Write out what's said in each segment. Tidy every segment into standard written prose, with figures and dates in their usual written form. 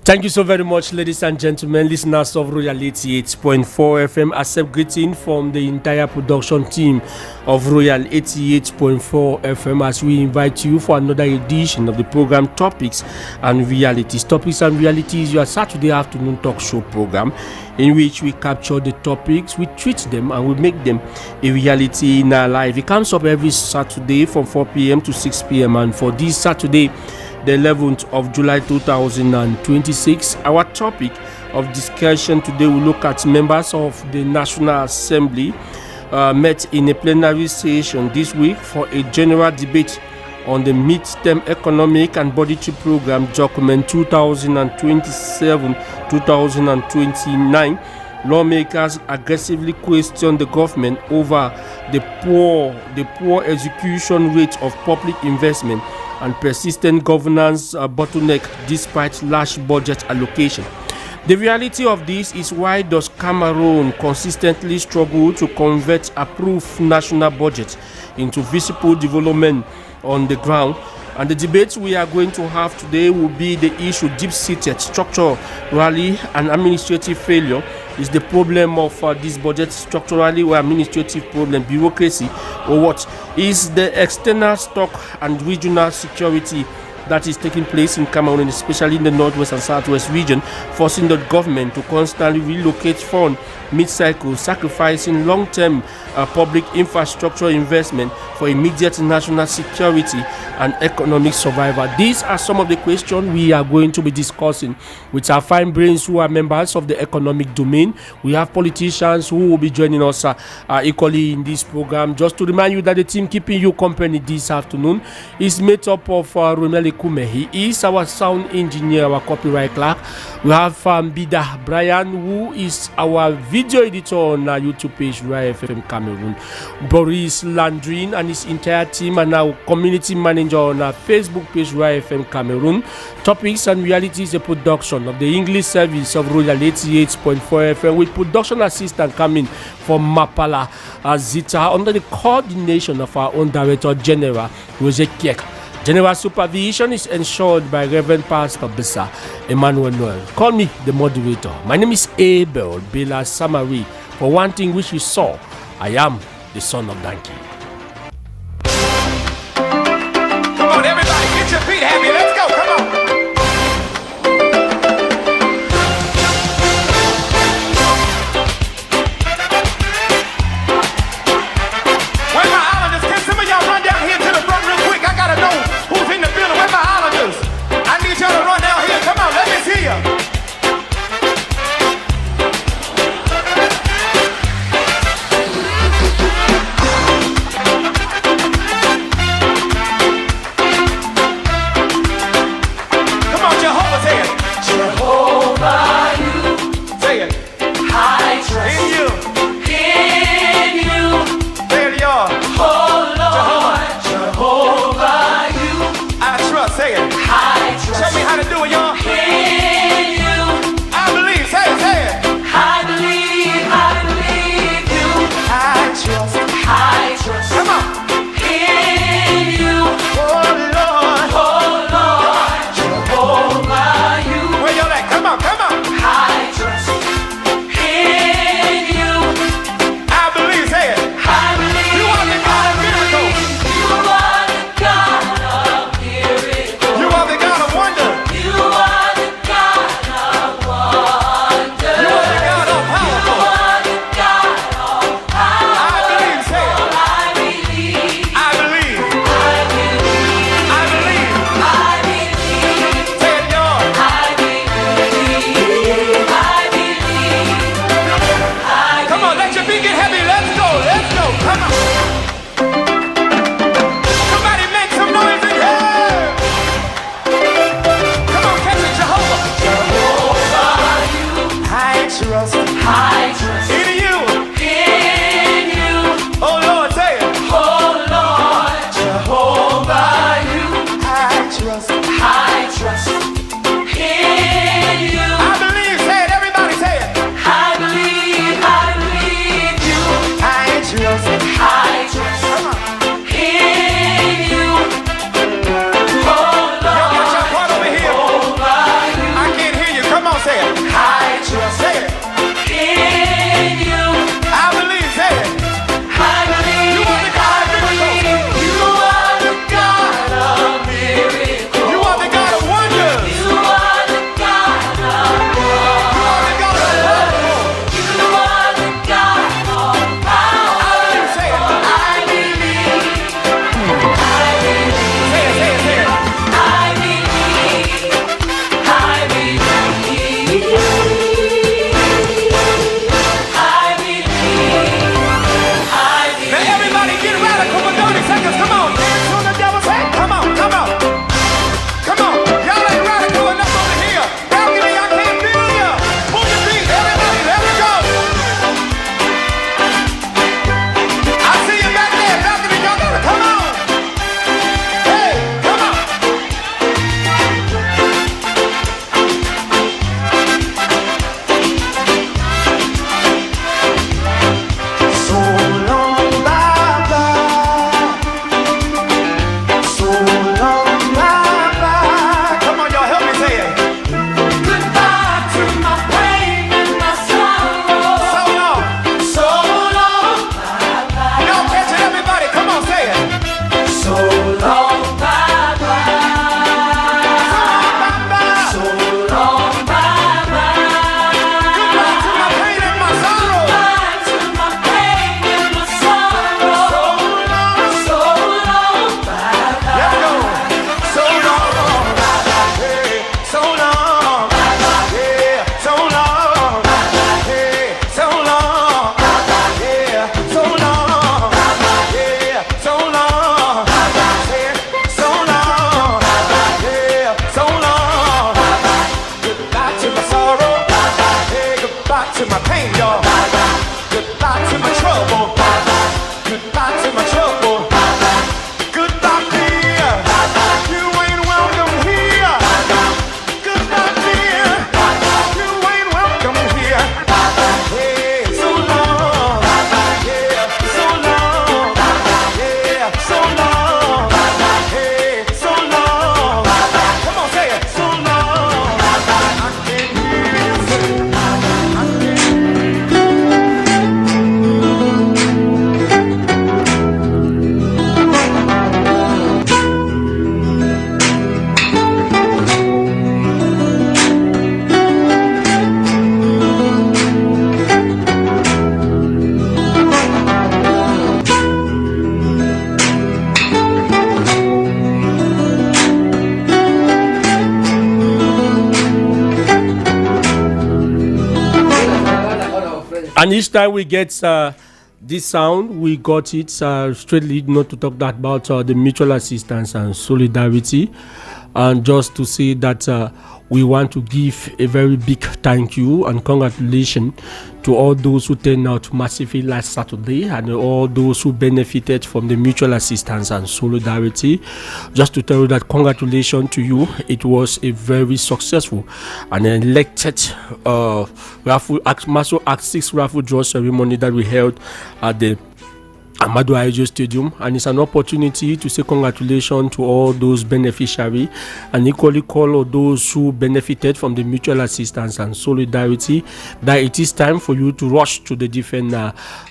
Thank you so very much, ladies and gentlemen, listeners of Royal 88.4 FM. Accept greeting from the entire production team of Royal 88.4 FM as we invite you for another edition of the program Topics and Realities. Topics and Realities, your Saturday afternoon talk show program in which we capture the topics, we treat them, and we make them a reality in our life. It comes up every Saturday from 4 p.m. to 6 p.m. And for this Saturday, the 11th of July 2026, our topic of discussion today will look at members of the National Assembly met in a plenary session this week for a general debate on the midterm economic and budgetary program document 2027-2029. Lawmakers aggressively question the government over the poor execution rate of public investment and persistent governance bottleneck despite large budget allocation. The reality of this is, why does Cameroon consistently struggle to convert approved national budget into visible development on the ground? And the debate we are going to have today will be the issue deep-seated structural and administrative failure. Is the problem of this budget structurally or administrative problem, bureaucracy, or what? Is the external stock and regional security that is taking place in Cameroon, especially in the northwest and southwest region, forcing the government to constantly relocate funds mid-cycle, sacrificing long-term public infrastructure investment for immediate national security and economic survival? These are some of the questions we are going to be discussing with our fine brains who are members of the economic domain. We have politicians who will be joining us equally in this program. Just to remind you that the team keeping you company this afternoon is made up of Romeli Kume. He is our sound engineer, our copyright clerk. We have Bida Brian, who is our video editor on our YouTube page, Royal FM Cameroon. Boris Landrin and his entire team, and our community manager on our Facebook page, Royal FM Cameroon. Topics and Realities, a production of the English service of Royal 88.4 FM, with production assistant coming from Mapala Zita under the coordination of our own Director General, Roger Kiek. General supervision is ensured by Reverend Pastor Bessa Emmanuel Noel. Call me the moderator. My name is Abel Bela Samari. For one thing which we saw, I am the son of Donkey. Come on, everybody, get your feet happy. Let's go. Come on. Where my islanders? Can some of y'all run down here to the front real quick? I gotta know who's in the building. Where my islanders? I need y'all to run down here. Come on, let me see ya. And each time we get this sound, we got it straightly, not to talk that about the mutual assistance and solidarity, and just to say that we want to give a very big thank you and congratulations to all those who turned out massively last Saturday and all those who benefited from the mutual assistance and solidarity. Just to tell you that congratulations to you. It was a very successful and elected Maso Act 6 raffle draw ceremony that we held at the Ahmadu Ahijo Stadium, and it's an opportunity to say congratulations to all those beneficiaries and equally call all those who benefited from the mutual assistance and solidarity that it is time for you to rush to the different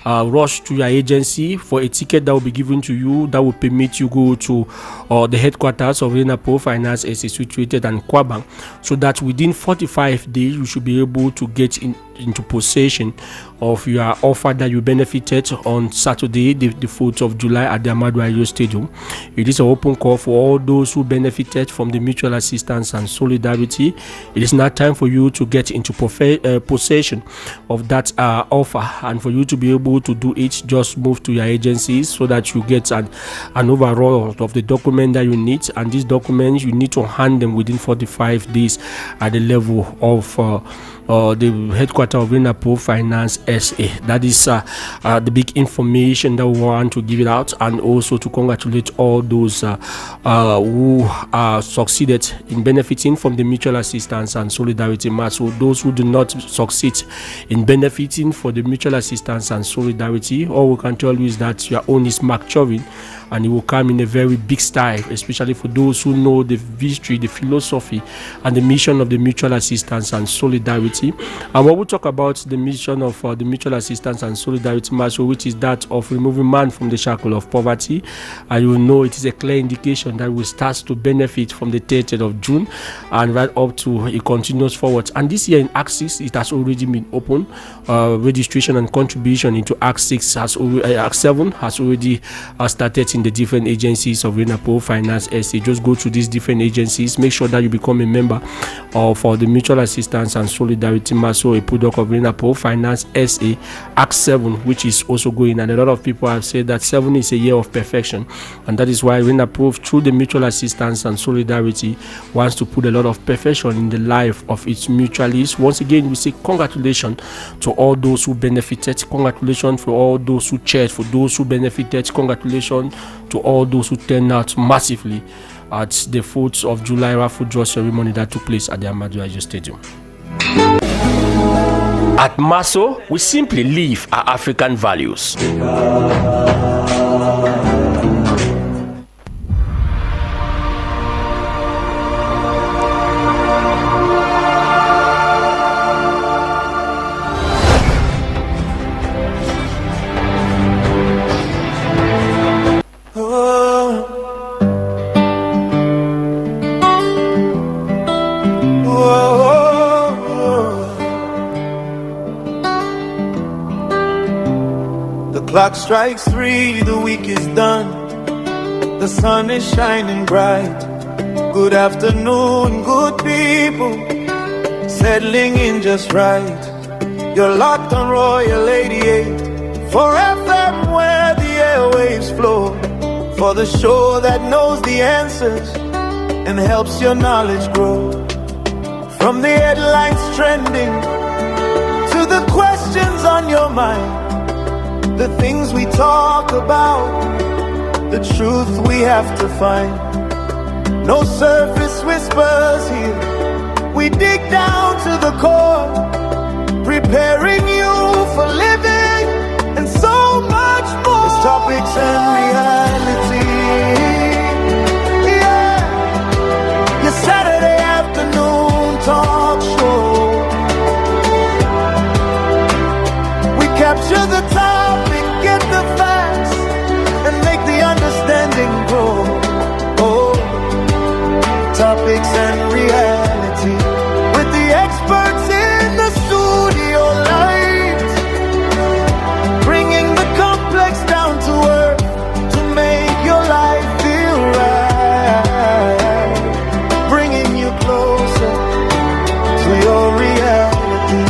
rush to your agency for a ticket that will be given to you that will permit you go to the headquarters of Renapo Finance SA situated and Kwaban, so that within 45 days you should be able to get into possession of your offer that you benefited on Saturday, the 4th of July at the Ahmadu Ahijo Stadium. It is an open call for all those who benefited from the mutual assistance and solidarity. It is now time for you to get into possession of that offer, and for you to be able to do it, just move to your agencies so that you get an overall of the document that you need, and these documents you need to hand them within 45 days at the level of the headquarters of Renapo Finance SA. That is the big information that we want to give it out, and also to congratulate all those who succeeded in benefiting from the mutual assistance and solidarity match. So those who do not succeed in benefiting for the mutual assistance and solidarity, all we can tell you is that your own is maturing, and it will come in a very big style, especially for those who know the history, the philosophy, and the mission of the mutual assistance and solidarity. And when we talk about the mission of the mutual assistance and solidarity march, which is that of removing man from the shackle of poverty, and you will know it is a clear indication that we start to benefit from the 30th of June and right up to it continues forward. And this year in Act 6, it has already been open. Registration and contribution into Act 6 has Act 7 has already started in the different agencies of Renapo Finance SA. Just go to these different agencies, make sure that you become a member of the mutual assistance and solidarity maso, a product of Renapo Finance SA. Act 7, which is also going, and a lot of people have said that 7 is a year of perfection, and that is why Renapo, through the mutual assistance and solidarity, wants to put a lot of perfection in the life of its mutualists. Once again, we say congratulations to all those who benefited, congratulations for all those who cheered for those who benefited, congratulations to all those who turned out massively at the 4th of July raffle draw ceremony that took place at the Ahmadu Ahijo Stadium. At Maso, we simply live our African values. Clock strikes 3, the week is done. The sun is shining bright. Good afternoon, good people. Settling in just right. You're locked on Royal 88 for FM, where the airwaves flow. For the show that knows the answers and helps your knowledge grow. From the headlines trending to the questions on your mind, the things we talk about, the truth we have to find. No surface whispers here. We dig down to the core, preparing you for living and so much more. It's topics and reality. Yeah, your Saturday afternoon talk show. We capture the topic, get the facts, and make the understanding grow. Oh, topics and reality, with the experts in the studio light, bringing the complex down to earth to make your life feel right, bringing you closer to your reality.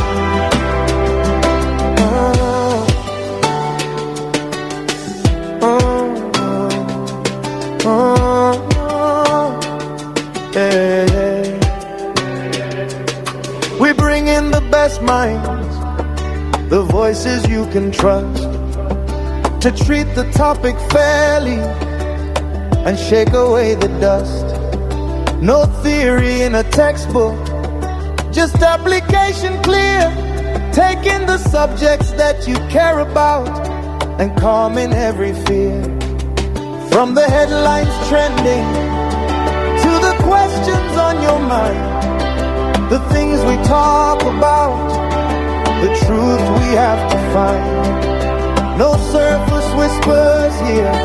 Yeah. We bring in the best minds, the voices you can trust, to treat the topic fairly and shake away the dust. No theory in a textbook, just application clear, taking the subjects that you care about and calming every fear. From the headlines trending to the questions on your mind, the things we talk about, the truth we have to find. No surface whispers here,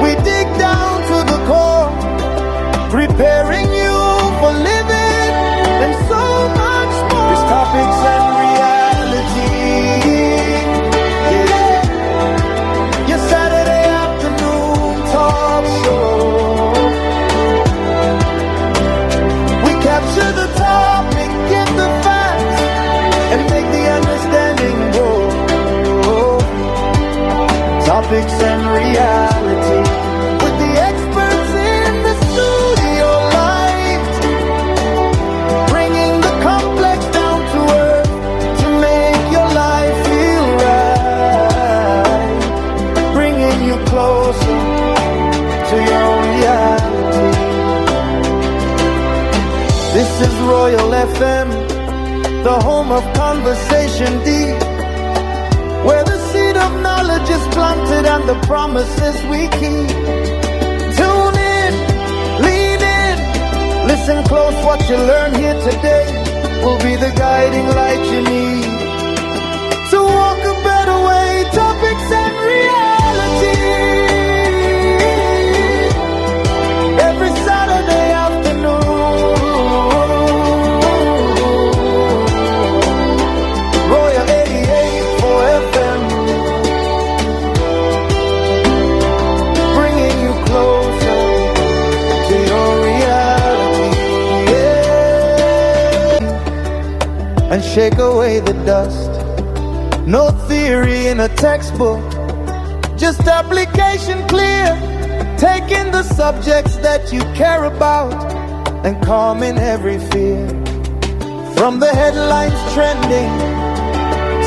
we dig down to the core, preparing you for living and so much more. These topics and reality, yeah. Your Saturday afternoon talk show. We capture the topic, get the facts, and make the understanding grow. Topics and reality, with the experts in the studio light, bringing the complex down to earth to make your life feel right, bringing you closer to your reality. This is Royal FM, the home of conversation deep, where the seed of knowledge is planted and the promises we keep. Tune in, lean in, listen close. What you learn here today will be the guiding light you need to walk a better way. Topics and reality, every Saturday afternoon. Royal 88.4 FM, bringing you closer to your reality, yeah. And shake away the dust. No theory in a textbook, just application clear, taking the subjects that you care about and calming every fear. From the headlines trending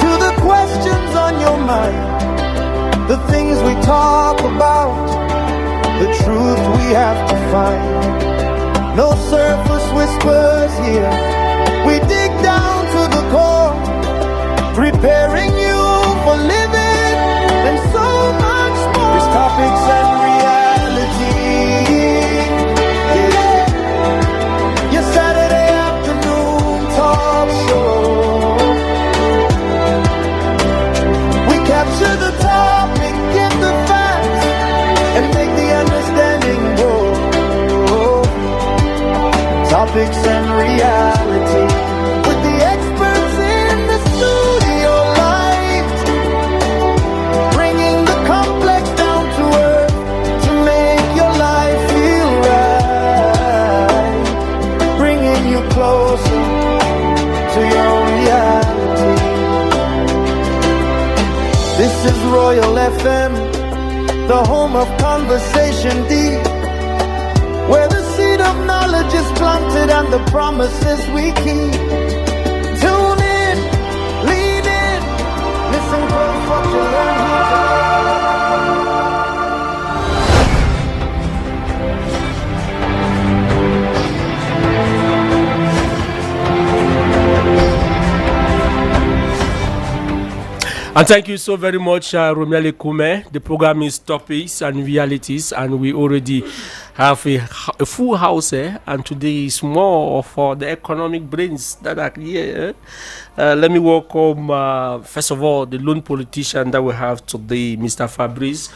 to the questions on your mind, the things we talk about, the truth we have to find. No surface whispers here, we dig down to the core, preparing you for living and so much more. These topics and reality, yeah. Your Saturday afternoon talk show. We capture the topic, get the facts, and make the understanding grow. Topics and reality, with the experts in the studio light, bringing the complex down to earth to make your life feel right, bringing you closer to your reality. This is Royal FM, the home of conversation deep, where the seed of knowledge is planted and the promises we keep. Tune in, lean in, listen close what you learn here today. And thank you so very much, Romiale Kume. The program is Topics and Realities, and we already have a full house here. And today is more for the economic brains that are here. Let me welcome, first of all, the lone politician that we have today, Mr. Fabrice,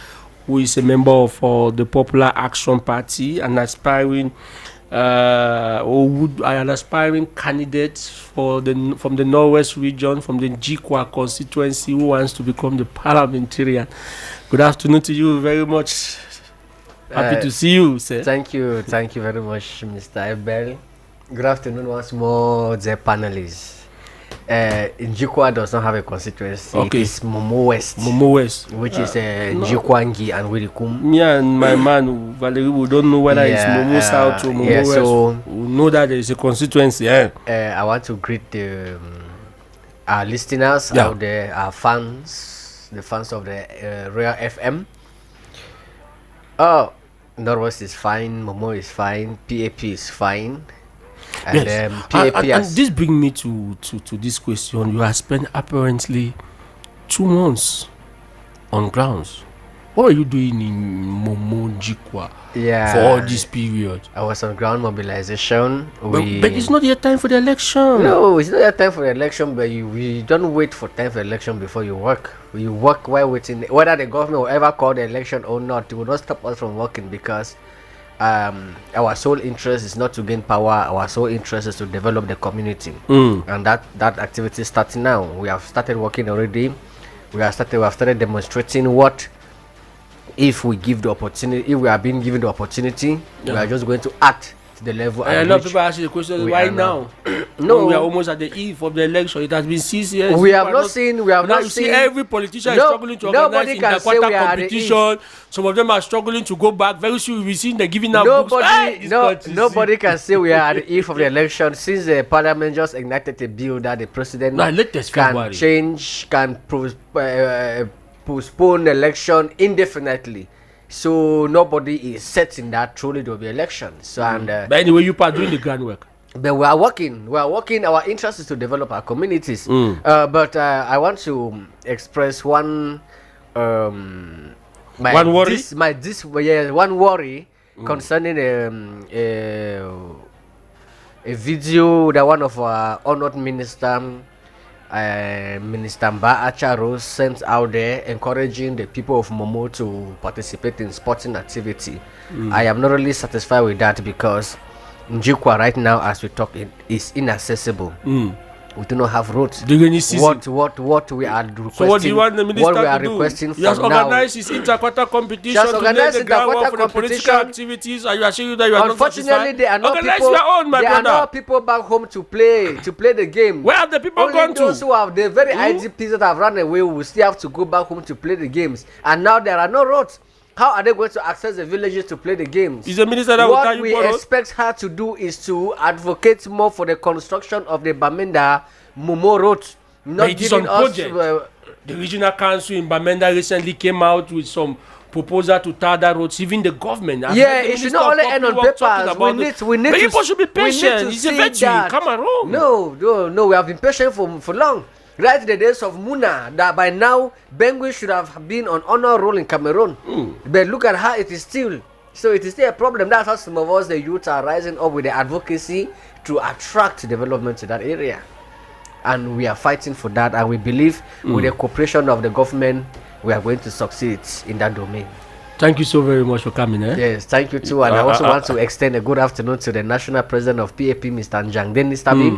who is a member of the Popular Action Party, an aspiring an aspiring candidate from the Northwest region, from the Jikwa constituency, who wants to become the parliamentarian. Good afternoon to you very much. Happy to see you, sir. Thank you very much, Mr. Ebel. Good afternoon once more, the panelists. Njikwa does not have a constituency. Okay. It's Momo West. Momo West. Which is Njikwangi and Wirikum. Me and my man Valerie, we don't know whether it's Momo South or Momo West. So we know that there is a constituency. I want to greet our listeners out there, our fans, the fans of the Royal FM. Oh, Norwest is fine, Momo is fine, PAP is fine. And yes. PAP and this brings me to this question. You have spent apparently 2 months on grounds. What were you doing in Momo Njikwa for all this period? I was on ground mobilization. But it's not yet time for the election. No, it's not yet time for the election, but we don't wait for time for the election before you work. You work while waiting. Whether the government will ever call the election or not, it will not stop us from working, because our sole interest is not to gain power. Our sole interest is to develop the community. And that activity is starting now. We have started working already. We have started demonstrating what, if we give the opportunity, if we are being given the opportunity, we are just going to act to the level. A lot of people ask you the question, why now? No, we are almost at the eve of the election. It has been 6 years. We have not seen. You see every politician is struggling to organize inter-quarter competition. Some of them are struggling to go back. Very soon we see them giving out books. Nobody can say we are at the eve of the election, since the parliament just enacted a bill that the president can change, can postpone election indefinitely. So nobody is certain that truly there will be elections. So but anyway, you are doing the groundwork. But we are working. Our interest is to develop our communities. But I want to express one worry. One worry concerning a video that one of our honored minister, Minister Mba Acharo, sent out there, encouraging the people of Momo to participate in sporting activity. I am not really satisfied with that, because Njikwa right now, as we talk, is inaccessible. We do not have roads. What we are requesting? So what do you want the minister to do? Requesting he has organized his inter-quarter competition to lay the groundwork for the political activities. Are you assuring you that you are not satisfied? Unfortunately, there are not people back home to play the game. Where have the people gone to? Those who have the very IDPs that have run away will still have to go back home to play the games. And now there are no roads. How are they going to access the villages to play the games? Is the minister that what we expect her to do is to advocate more for the construction of the Bamenda Momo Road. Not giving us. The regional council in Bamenda recently came out with some proposal to tar that roads. Even the government. It should not only end on papers. We need people should be patient. It's a virtue. Cameroon. No. We have been patient for long. Right, the days of Muna, that by now Bengui should have been on honor roll in Cameroon. But look at how it is still. So it is still a problem. That's how some of us, the youth, are rising up with the advocacy to attract development to that area. And we are fighting for that. And we believe with the cooperation of the government, we are going to succeed in that domain. Thank you so very much for coming. Yes, thank you too. And I also want to extend a good afternoon to the national president of PAP, Mr. Njang Dennis Tabi.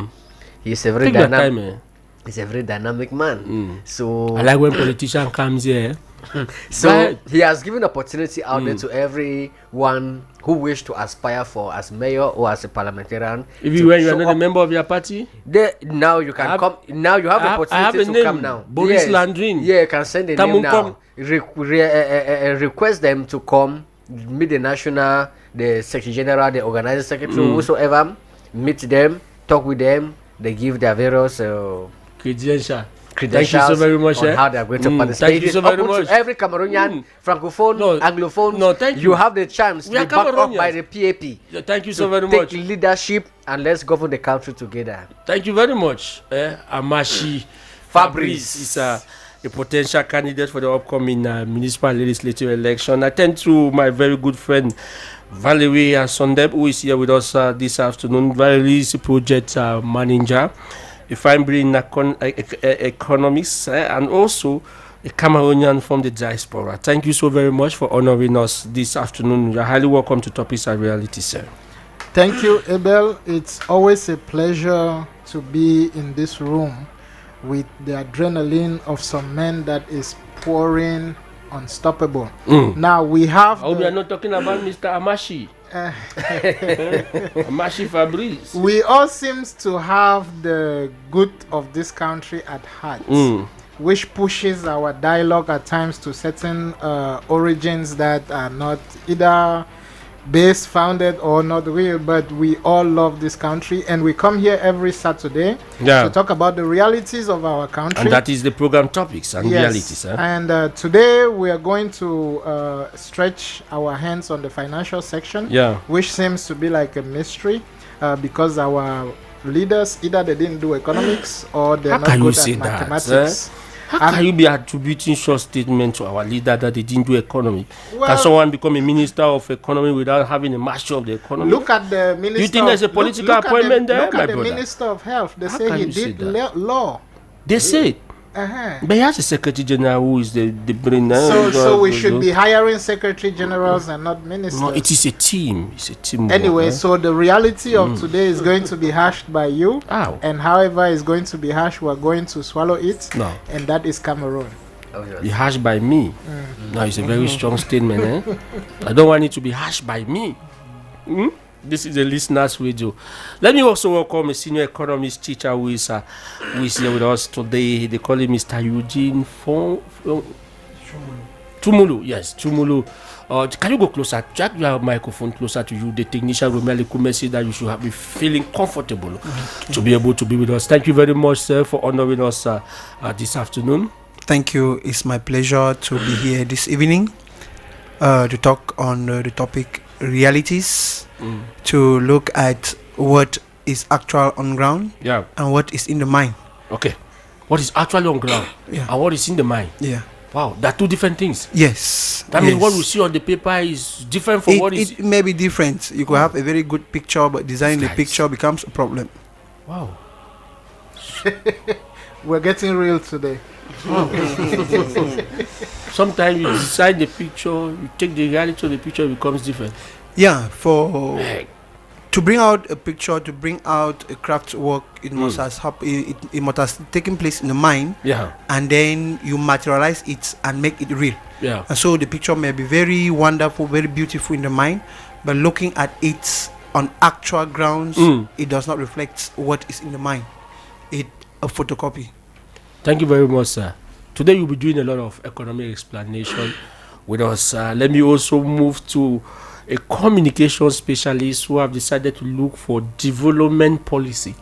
He's a very dynamic. He's a very dynamic man. So I like when politician comes here. So he has given opportunity out there to everyone who wish to aspire for as mayor or as a parliamentarian. If you are not a member of your party, now you can come. Now you have the opportunity to come now. Boris Landrin. Yeah, you can send a name now. Request them to come meet the national, the secretary general, the organizing secretary, whosoever. Meet them, talk with them. They give their various credentials. Thank you so very much. On how they are going to participate. Thank you so very much. To every Cameroonian, francophone, anglophone, you have the chance to be backed up by the PAP. Thank you so very much. Take leadership and let's govern the country together. Thank you very much. Amashi Fabrice is a potential candidate for the upcoming municipal legislative election. I thank to my very good friend Valerie Sondeb, who is here with us this afternoon. Valerie is a project manager, a fine brain in economics, and also a Cameroonian from the diaspora. Thank you so very much for honoring us this afternoon. You're highly welcome to Topics and Reality, sir. Thank you, Abel. It's always a pleasure to be in this room with the adrenaline of some men that is pouring unstoppable. Now we have. We are not talking about Mr. Amashi. Mashi Fabrice. We all seems to have the good of this country at heart, which pushes our dialogue at times to certain origins that are not either based, founded, or not real. But we all love this country, and we come here every Saturday to talk about the realities of our country. And that is the program topics and realities. And today we are going to stretch our hands on the financial section, which seems to be like a mystery because our leaders, either they didn't do economics or they're not good at mathematics. How can you be attributing short statement to our leader that they didn't do economy? Can someone become a minister of economy without having a master of the economy? Look at the minister. Do you think there's a political appointment there, look my at the brother? minister of health. They say he did law. They say but he has a secretary general who is the brain. So we should be hiring secretary generals and not ministers. No, it is a team. It's a team. Anyway, so the reality of today is going to be hashed by you. And however it's going to be hashed, we're going to swallow it. No. And that is Cameroon. Be hashed by me. No, it's a very strong statement. I don't want it to be hashed by me. This is a listener's radio. Let me also welcome a senior economist teacher who is here with us today. They call him Mr. Eugene Tumulu. Yes, Tumulu. Can you go closer? Jack your microphone closer to you. The technician Romelu Kume said that you should be feeling comfortable to be able to be with us. Thank you very much, sir, for honoring us this afternoon. Thank you. It's my pleasure to be here this evening to talk on the topic realities, to look at what is actual on ground and what is in the mind. Okay. What is actually on ground and what is in the mind? Yeah. Wow, they're two different things. Yes. That means what we see on the paper is different from what is... It may be different. You could have a very good picture, but designing the picture becomes a problem. Wow. We're getting real today. Sometimes you design the picture, you take the reality of the picture, it becomes different. Yeah, to bring out a picture, to bring out a craft work, it must it must have taken place in the mind. Yeah. And then you materialize it and make it real. Yeah. And so the picture may be very wonderful, very beautiful in the mind, but looking at it on actual grounds, it does not reflect what is in the mind. It's a photocopy. Thank you very much, sir. Today you'll be doing a lot of economic explanation with us. Let me also move to a communication specialist who have decided to look for development policy.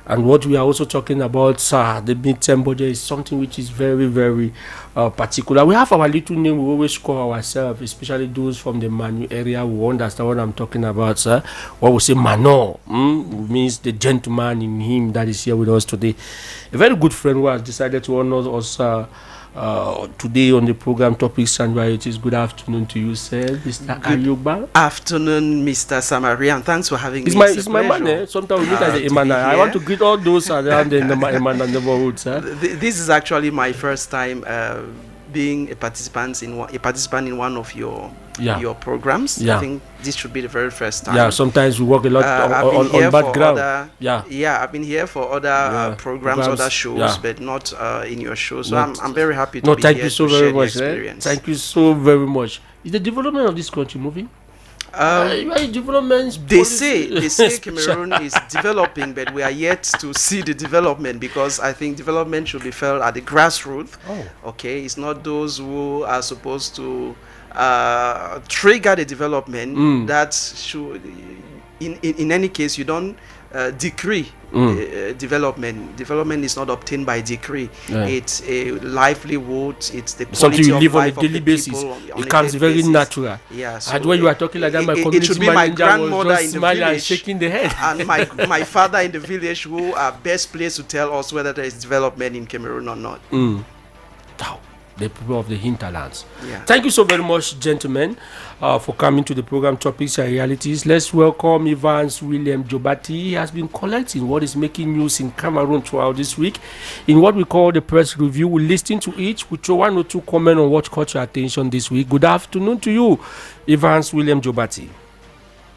And what we are also talking about, the midterm budget, is something which is very, very particular. We have our little name we always call ourselves, especially those from the Manu area who understand what I'm talking about, sir. What we say, Mano, means the gentleman in him that is here with us today. A very good friend who has decided to honor us today on the program Topics and Varieties. Good afternoon to you, sir. Mr. Ayuba. Afternoon, Mr. Samaria, and thanks for having me. It's my man, eh? Sometimes we meet at the Emana. I want to greet all those around in the Emana neighborhood, sir. This is actually my first time being a participant in one of your programs. I think this should be the very first time. Yeah, sometimes we work a lot on background. I've been here for other programs, other shows, but not in your show. So I'm very happy to be thank here you so to very share much, the experience. Thank you so very much. Is the development of this country moving? They say Cameroon is developing, but we are yet to see the development, because I think development should be felt at the grassroots. Okay, it's not those who are supposed to trigger the development that should. In any case, you don't decree development. Development is not obtained by decree. It's a livelihood. It's the something you live on a life daily basis. It comes very natural. Yeah. So and when you are talking like that, my community manager was just smiling and shaking the head. And my father in the village, who are best placed to tell us whether there is development in Cameroon or not. The people of the hinterlands. Yeah. Thank you so very much, gentlemen, for coming to the program Topics and Realities. Let's welcome Evans William Jobati. He has been collecting what is making news in Cameroon throughout this week in what we call the press review. We listen to each. We throw one or two comments on what caught your attention this week. Good afternoon to you, Evans William Jobati.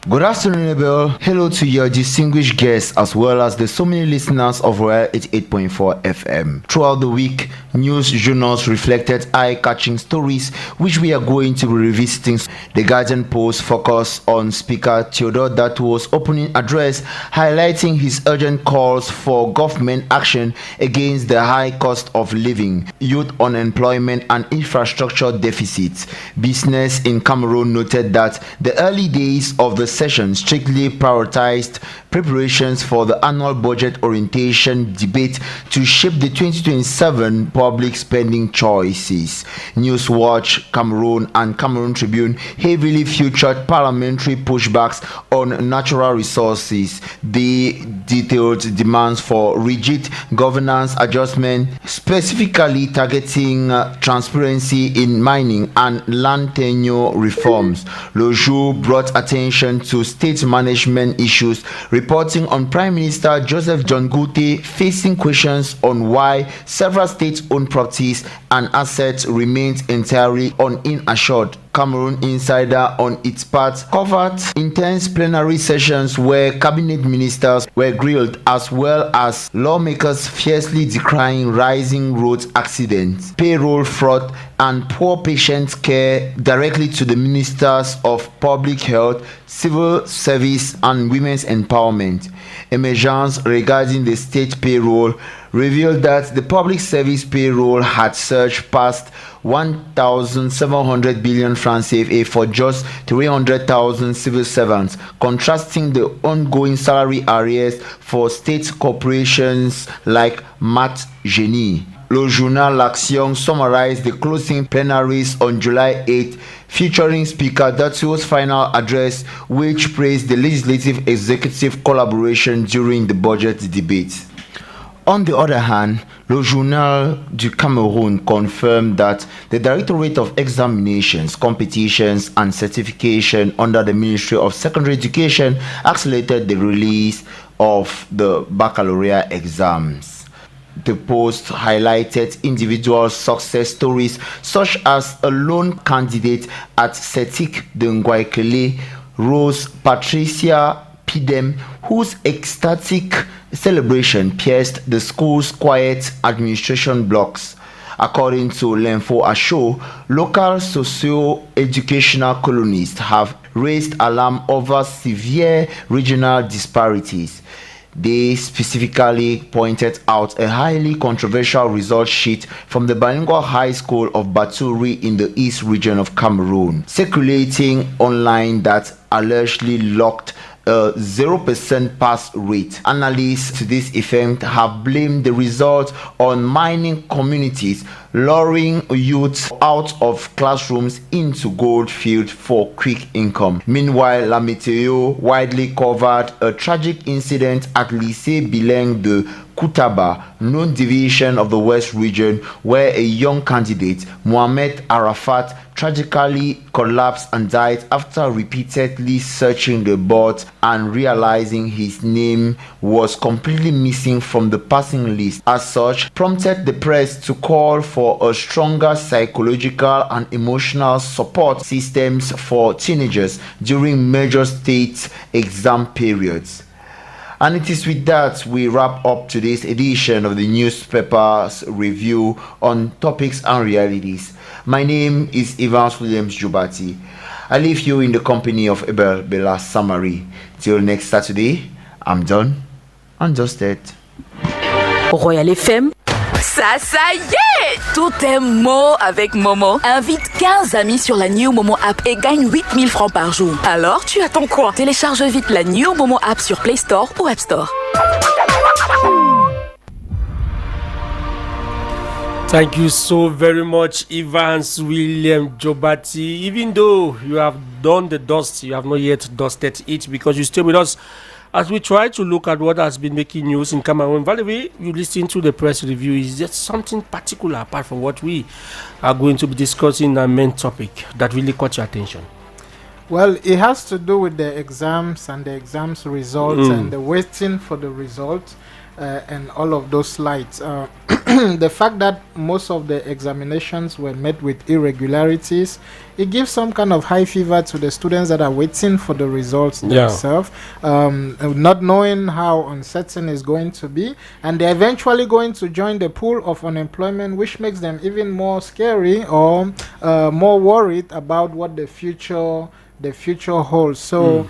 Good afternoon, Abel. Hello to your distinguished guests as well as the so many listeners of Royal 88.4 FM. Throughout the week, news journals reflected eye-catching stories which we are going to be revisiting. The Guardian Post focused on Speaker Theodore Datuo's opening address, highlighting his urgent calls for government action against the high cost of living, youth unemployment and infrastructure deficits. Business in Cameroon noted that the early days of the session strictly prioritized preparations for the annual budget orientation debate to shape the 2027 public spending choices. Newswatch Cameroon and Cameroon Tribune heavily featured parliamentary pushbacks on natural resources. They detailed demands for rigid governance adjustment, specifically targeting transparency in mining and land tenure reforms. Le Jour brought attention to state management issues, reporting on Prime Minister Joseph John Gutte facing questions on why several state-owned properties and assets remained entirely uninsured. Cameroon Insider, on its part, covered intense plenary sessions where cabinet ministers were grilled as well as lawmakers fiercely decrying rising road accidents, payroll fraud and poor patient care directly to the ministers of public health, civil service and women's empowerment. Emergence regarding the state payroll revealed that the public service payroll had surged past 1,700 billion francs CFA for just 300,000 civil servants, contrasting the ongoing salary arrears for state corporations like Mat Genie. Le Journal L'Action summarized the closing plenaries on July 8, featuring Speaker Datuo's final address, which praised the legislative-executive collaboration during the budget debate. On the other hand, Le Journal du Cameroun confirmed that the Directorate of Examinations, Competitions and Certification under the Ministry of Secondary Education accelerated the release of the baccalaureate exams. The post highlighted individual success stories such as a lone candidate at CETIC de Ngwaikele, Rose Patricia Pidem, whose ecstatic celebration pierced the school's quiet administration blocks. According to L'Info Asho, local socio-educational colonists have raised alarm over severe regional disparities. They specifically pointed out a highly controversial result sheet from the bilingual high school of Baturi in the east region of Cameroon, circulating online that allegedly locked a 0% pass rate. Analysts to this effect have blamed the result on mining communities luring youth out of classrooms into gold fields for quick income. Meanwhile, La Meteo widely covered a tragic incident at Lycée Bilingue de Koutaba, known division of the West region, where a young candidate, Mohamed Arafat, tragically collapsed and died after repeatedly searching the board and realizing his name was completely missing from the passing list. As such, prompted the press to call for a stronger psychological and emotional support systems for teenagers during major state exam periods. And it is with that we wrap up today's edition of the newspaper's review on topics and realities. My name is Evans Williams Jubati. I leave you in the company of Abel Bella Samari. Till next Saturday, I'm done and dusted. Royal FM. Ça y est! Tout est Mo avec Momo. Invite 15 amis sur la New Momo app et gagne 8000 francs par jour. Alors, tu attends quoi? Télécharge vite la New Momo app sur Play Store ou App Store. Thank you so very much, Evans William Jobati. Even though you have done the dust, you have not yet dusted it because you stay with us as we try to look at what has been making news in Cameroon. Valerie, you listen to the press review. Is there something particular apart from what we are going to be discussing, our main topic, that really caught your attention? Well, it has to do with the exams and the exams results and the waiting for the result. and all of those slides. The fact that most of the examinations were met with irregularities, it gives some kind of high fever to the students that are waiting for the results themselves, not knowing how uncertain it's going to be, and they're eventually going to join the pool of unemployment, which makes them even more scary or more worried about what the future holds. So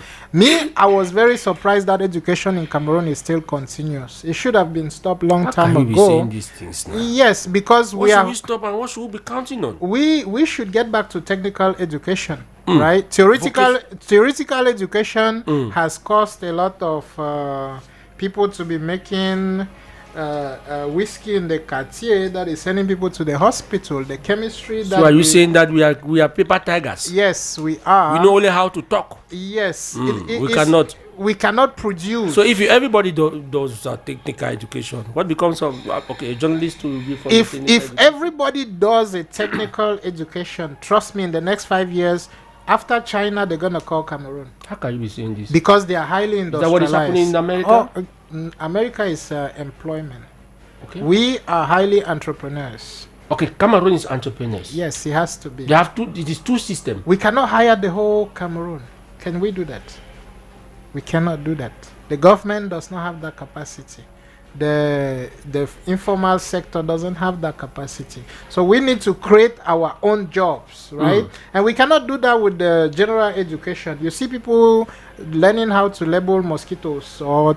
I was very surprised that education in Cameroon is still continuous. It should have been stopped long time ago. Be saying these things now? Yes, because what should we stop and what should we be counting on? We should get back to technical education, right? Theoretical education has caused a lot of people to be making whiskey in the quartier that is sending people to the hospital. The chemistry that. So are you saying that we are paper tigers? Yes, we are. We know only how to talk. Yes, we cannot. We cannot produce. So if everybody does technical education, what becomes of a journalist to be from? If everybody does a technical education, trust me, in the next 5 years, after China, they're gonna call Cameroon. How can you be saying this? Because they are highly industrialized. Is that what is happening in America? America is employment. Okay. We are highly entrepreneurs. Okay, Cameroon is entrepreneurs. Yes, it has to be. They have it is two systems. We cannot hire the whole Cameroon. Can we do that? We cannot do that. The government does not have that capacity. The informal sector doesn't have that capacity. So we need to create our own jobs, right? And we cannot do that with the general education. You see people learning how to label mosquitoes, or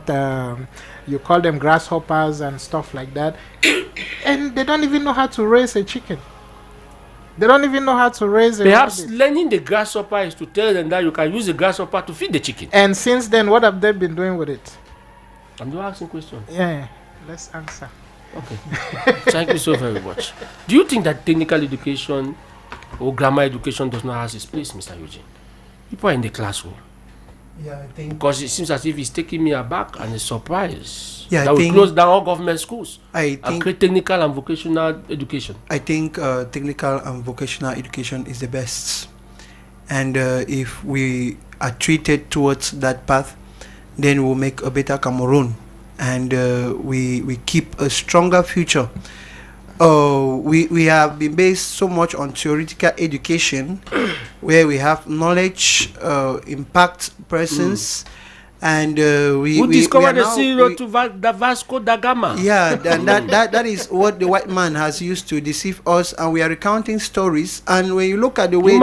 you call them grasshoppers and stuff like that, and they don't even know how to raise a chicken. They don't even know how to raise a Perhaps rabbit. learning the grasshopper is to tell them that you can use the grasshopper to feed the chicken. And since then, what have they been doing with it? I'm not asking questions. Yeah, let's answer. Okay. Thank you so very much. Do you think that technical education or grammar education does not have its place, Mr. Eugene? People are in the classroom. Yeah, I think. Because it seems as if it's taking me aback and a surprise. Yeah, that we close down all government schools. I think create technical and vocational education. I think technical and vocational education is the best. And if we are treated towards that path, then we'll make a better Cameroon, and we keep a stronger future. We have been based so much on theoretical education, where we have knowledge, impact persons, and we discovered the zero to the Vasco da Gama. Yeah, and that is what the white man has used to deceive us, and we are recounting stories. And when you look at the way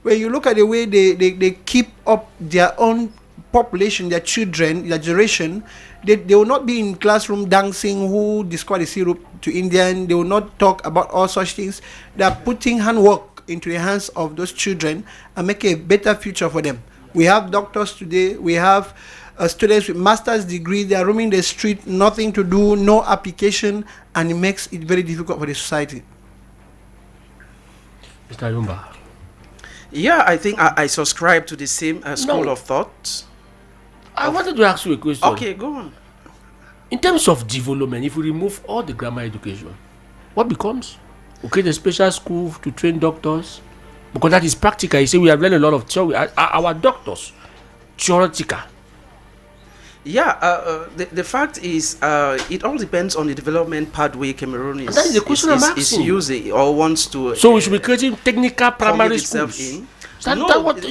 when you look at the way they keep up their own population, their children, their generation, they will not be in classroom dancing who discover the syrup to Indian. They will not talk about all such things. They are putting handwork into the hands of those children and make a better future for them. We have doctors today. We have students with master's degree. They are roaming the street, nothing to do, no application, and it makes it very difficult for the society. Mr. Yumba. Yeah, I think I subscribe to the same school of thought. I wanted to ask you a question. Okay, go on. In terms of development, if we remove all the grammar education, what becomes? We create a special school to train doctors, because that is practical. You say we have learned a lot of theory. Our doctors, theoretical. Yeah, the fact is, it all depends on the development pathway Cameroon is, that is the question is using or wants to. So we should be creating technical primary schools. Is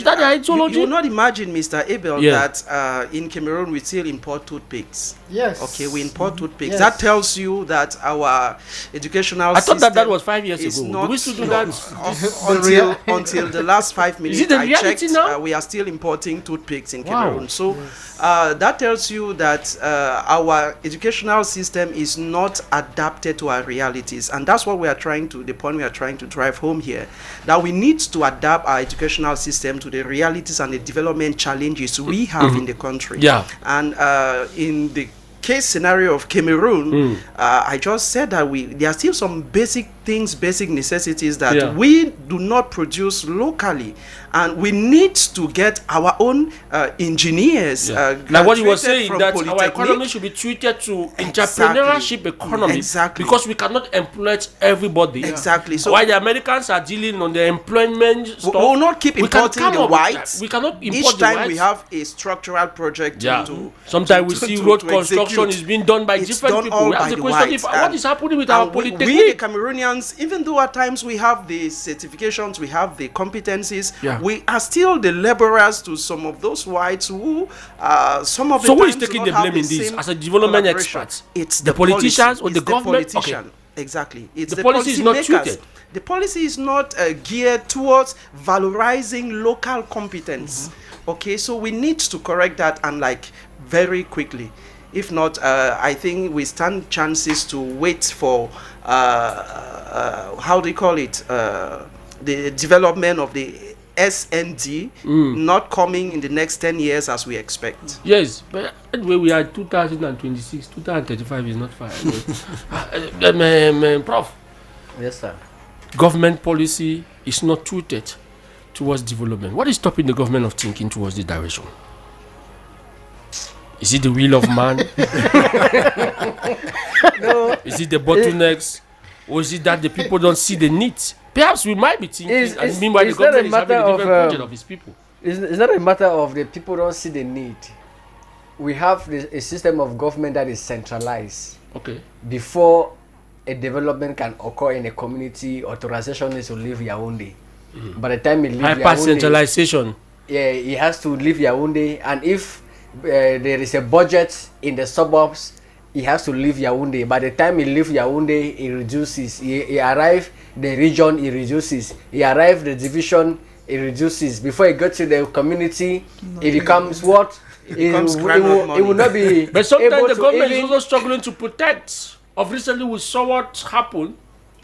that the ideology? You will not imagine, Mr. Abel, that in Cameroon we still import toothpicks. Yes. Okay, we import toothpicks. Yes. That tells you that our educational system. I thought that was 5 years ago. Do we still do that? Until the last 5 minutes, is it the reality now? We are still importing toothpicks in Cameroon. So that tells you that our educational system is not adapted to our realities, and that's what the point we are trying to drive home here. That we need to adapt our educational system to the realities and the development challenges we have in the country. Yeah. And in the case scenario of Cameroon, I just said that there are still some basic things, basic necessities that we do not produce locally, and we need to get our own engineers. Like what you were saying, that our economy should be treated to entrepreneurship economy, because we cannot employ everybody. Exactly. So while the Americans are dealing on the employment stuff, we will not keep importing the whites. We cannot import each time the whites. we have a structural project. Sometimes we see road construction is being done by different people. We ask the question, what is happening with our polytechnic? We the Cameroonians, even though at times we have the certifications, we have the competencies, we are still the laborers to some of those whites who some of the so who times is taking do the not blame have in the this same as a development collaboration. expert? It's the politicians or the government? Politician. Exactly. It's the policy is not treated. The policy is not geared towards valorizing local competence. Okay, so we need to correct that, and like very quickly. If not, I think we stand chances to wait for how do you call it, the development of the SND not coming in the next 10 years as we expect. Yes, but anyway, we are 2026, 2035 is not far. Prof. Yes, sir. Government policy is not treated towards development. What is stopping the government of thinking towards this direction? Is it the will of man? No. Is it the bottlenecks? Or is it that the people don't see the need? Perhaps we might be thinking, and meanwhile the government is having a different project of its people. It's not a matter of the people don't see the need. We have a system of government that is centralized. Okay. Before a development can occur in a community, authorization is to leave Yaoundé. By the time it leaves Yaoundé, hyper-centralization. Yeah, it has to leave Yaoundé, and if there is a budget in the suburbs, he has to leave Yaoundé. By the time he leaves Yaoundé, he reduces. He arrives the region, he reduces. He arrives the division, he reduces. Before he gets to the community, it becomes what? It will not be. But sometimes the government is also struggling to protect. Of recently, we saw what happened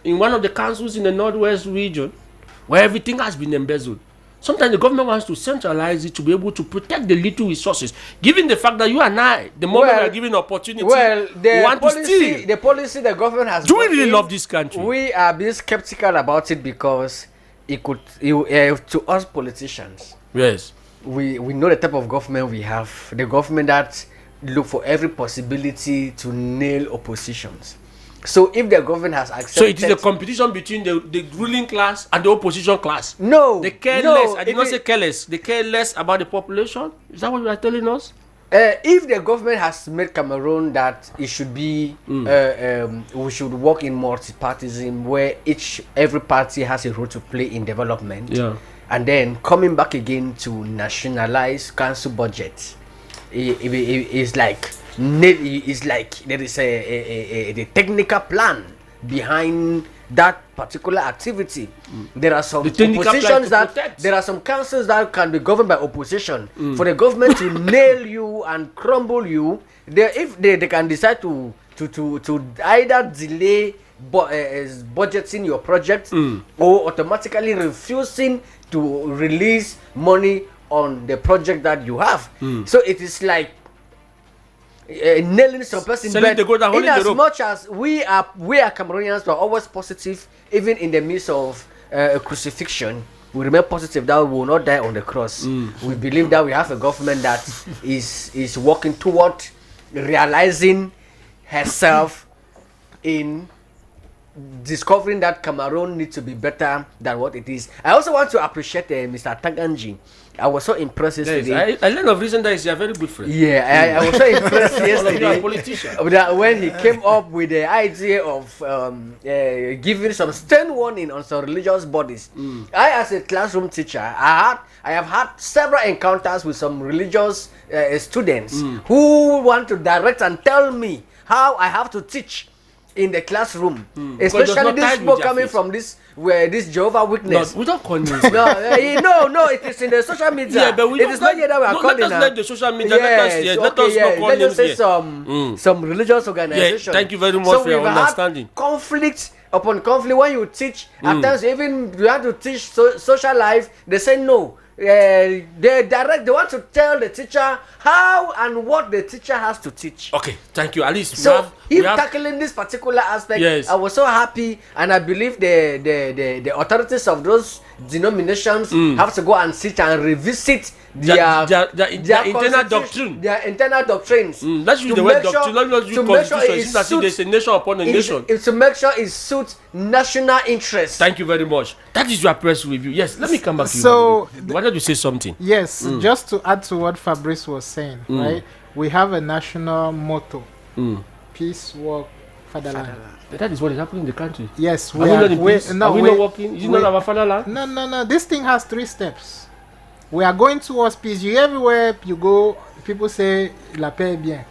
in one of the councils in the northwest region, where everything has been embezzled. Sometimes the government wants to centralize it to be able to protect the little resources. Given the fact that you and I, the moment we are given opportunity, we want to steal. The policy the government has. Do we really love this country? We are being skeptical about it because to us politicians. Yes. We know the type of government we have. The government that look for every possibility to nail oppositions. So if the government has accepted... So it is a competition between the ruling class and the opposition class? No. They care less. I did not say careless. They care less about the population? Is that what you are telling us? If the government has made Cameroon that it should be... we should work in multi-partyism where every party has a role to play in development. Yeah. And then coming back again to nationalize council budget. It's like there is a technical plan behind that particular activity. There are some oppositions there are some councils that can be governed by opposition. For the government to nail you and crumble you, if they can decide to either delay budgeting your project or automatically refusing to release money on the project that you have. So it is like nailing some person. But in as much as we are Cameroonians, we are always positive, even in the midst of crucifixion. We remain positive that we will not die on the cross. We believe that we have a government that is working toward realizing herself in discovering that Cameroon needs to be better than what it is. I also want to appreciate Mr. Taganji. I was so impressed yesterday. I learned of reason that he's a very good friend. Yeah, I was so impressed yesterday politician. That when he came up with the idea of giving some stern warning on some religious bodies. I, as a classroom teacher, I have had several encounters with some religious students who want to direct and tell me how I have to teach in the classroom, especially these people coming from this Jehovah Witness. No, we don't call names. No, it is in the social media. Yeah, but it is not yet that we are calling. Let us let the social media. Let us not call names say some religious organization. Thank you very much for your understanding. Conflict upon conflict when you teach. At times, even you have to teach social life. They say no. they want to tell the teacher how and what the teacher has to teach. Okay, thank you. At least So tackling this particular aspect, yes. I was so happy, and I believe the authorities of those denominations have to go and sit and revisit their internal doctrine. Their internal doctrines. Let's use the word doctrine. Let's use constitution. It's as if there's a nation upon a nation. To make sure it suits national interest. Thank you very much. That is your press review. Yes, let me come back to you. So, you wanted to say something. Yes, just to add to what Fabrice was saying, right? We have a national motto: peace, work, fatherland. That is what is happening in the country. Yes, are we not working? Is it not our fatherland? No. This thing has 3 steps. We are going towards peace. Everywhere you go, people say la paix est bien.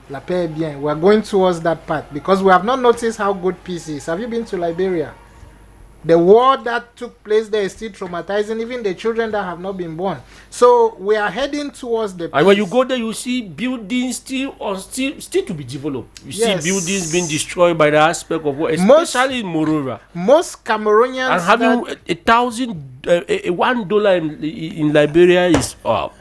La paix est bien. We are going towards that path because we have not noticed how good peace is. Have you been to Liberia? The war that took place there is still traumatizing even the children that have not been born. So we are heading towards the peace. And when you go there, you see buildings still to be developed. You see buildings being destroyed by the aspect of war, especially in Monrovia. Most Cameroonians and having $1 in Liberia is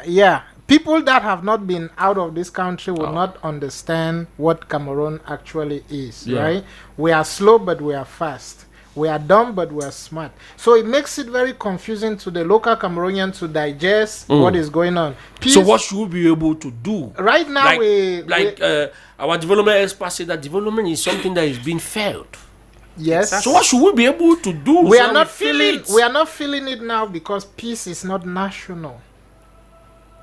yeah. People that have not been out of this country will not understand what Cameroon actually is, right? We are slow, but we are fast. We are dumb, but we are smart. So it makes it very confusing to the local Cameroonian to digest what is going on. Peace, so what should we be able to do? Right now, our development experts say that development is something that is being failed. Yes. So what should we be able to do? We are not feeling it now because peace is not national.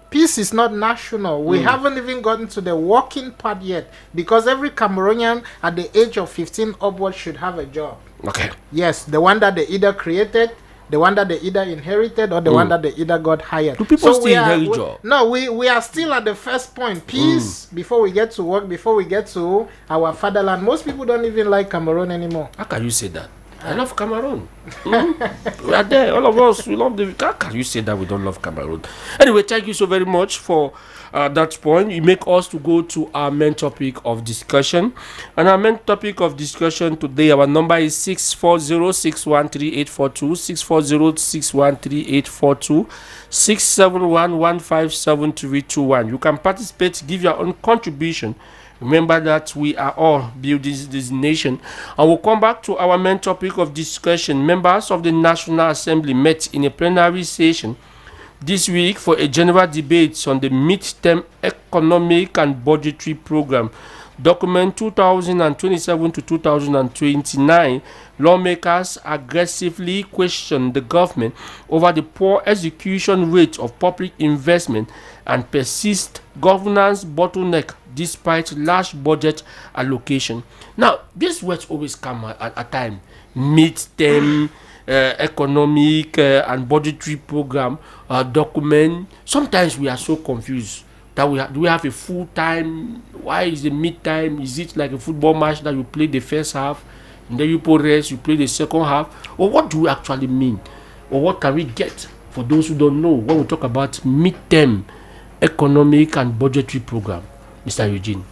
Peace is not national. We haven't even gotten to the working part yet because every Cameroonian at the age of 15 upwards should have a job. Okay. Yes, the one that they either created, the one that they either inherited, or the one that they either got hired. Do people still inherit job? No, we are still at the first point. Peace before we get to work, before we get to our fatherland. Most people don't even like Cameroon anymore. How can you say that? I love Cameroon. We are there. All of us, we love the... How can you say that we don't love Cameroon? Anyway, thank you so very much for that point. You make us to go to our main topic of discussion. And our main topic of discussion today, our number is 640-613-842, 640-613-842, 671-157-321. You can participate, give your own contribution. Remember that we are all building this nation. And we'll come back to our main topic of discussion. Members of the National Assembly met in a plenary session this week for a general debate on the midterm economic and budgetary program. Document 2027 to 2029, lawmakers aggressively questioned the government over the poor execution rate of public investment and persist governance bottleneck despite large budget allocation. Now, these words always come at a time. Midterm economic and budgetary program document. Sometimes we are so confused that do we have a full time? Why is the mid time? Is it like a football match that you play the first half and then you put rest, you play the second half? Or what do we actually mean? Or what can we get for those who don't know when we talk about midterm economic and budgetary program? Mr. Eugene.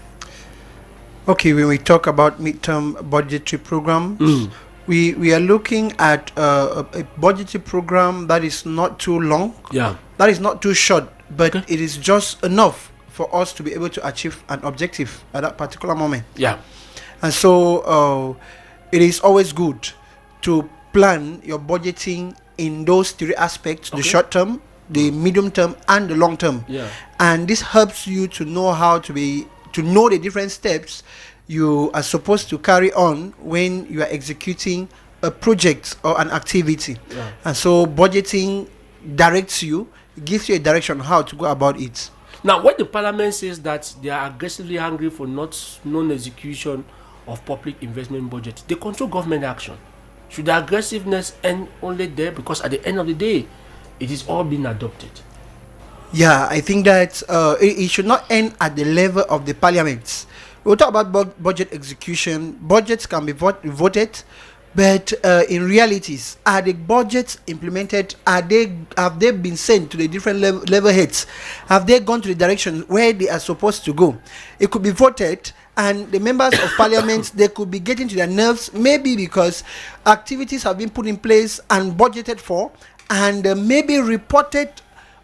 Okay, when we talk about midterm budgetary programs, we are looking at a budgetary program that is not too long, that is not too short, but it is just enough for us to be able to achieve an objective at that particular moment. And so it is always good to plan your budgeting in those 3 aspects: the short term, the medium term, and the long term. And this helps you to know how to know the different steps you are supposed to carry on when you are executing a project or an activity. And so budgeting directs you, gives you a direction how to go about it. Now, when the parliament says that they are aggressively hungry for non-execution of public investment budget, they control government action. Should the aggressiveness end only there? Because at the end of the day, it is all being adopted. Yeah, I think that it should not end at the level of the parliament. We'll talk about budget execution. Budgets can be voted, but in realities, are the budgets implemented? Have they been sent to the different level heads? Have they gone to the direction where they are supposed to go? It could be voted, and the members of parliament, they could be getting to their nerves, maybe because activities have been put in place and budgeted for, and maybe reported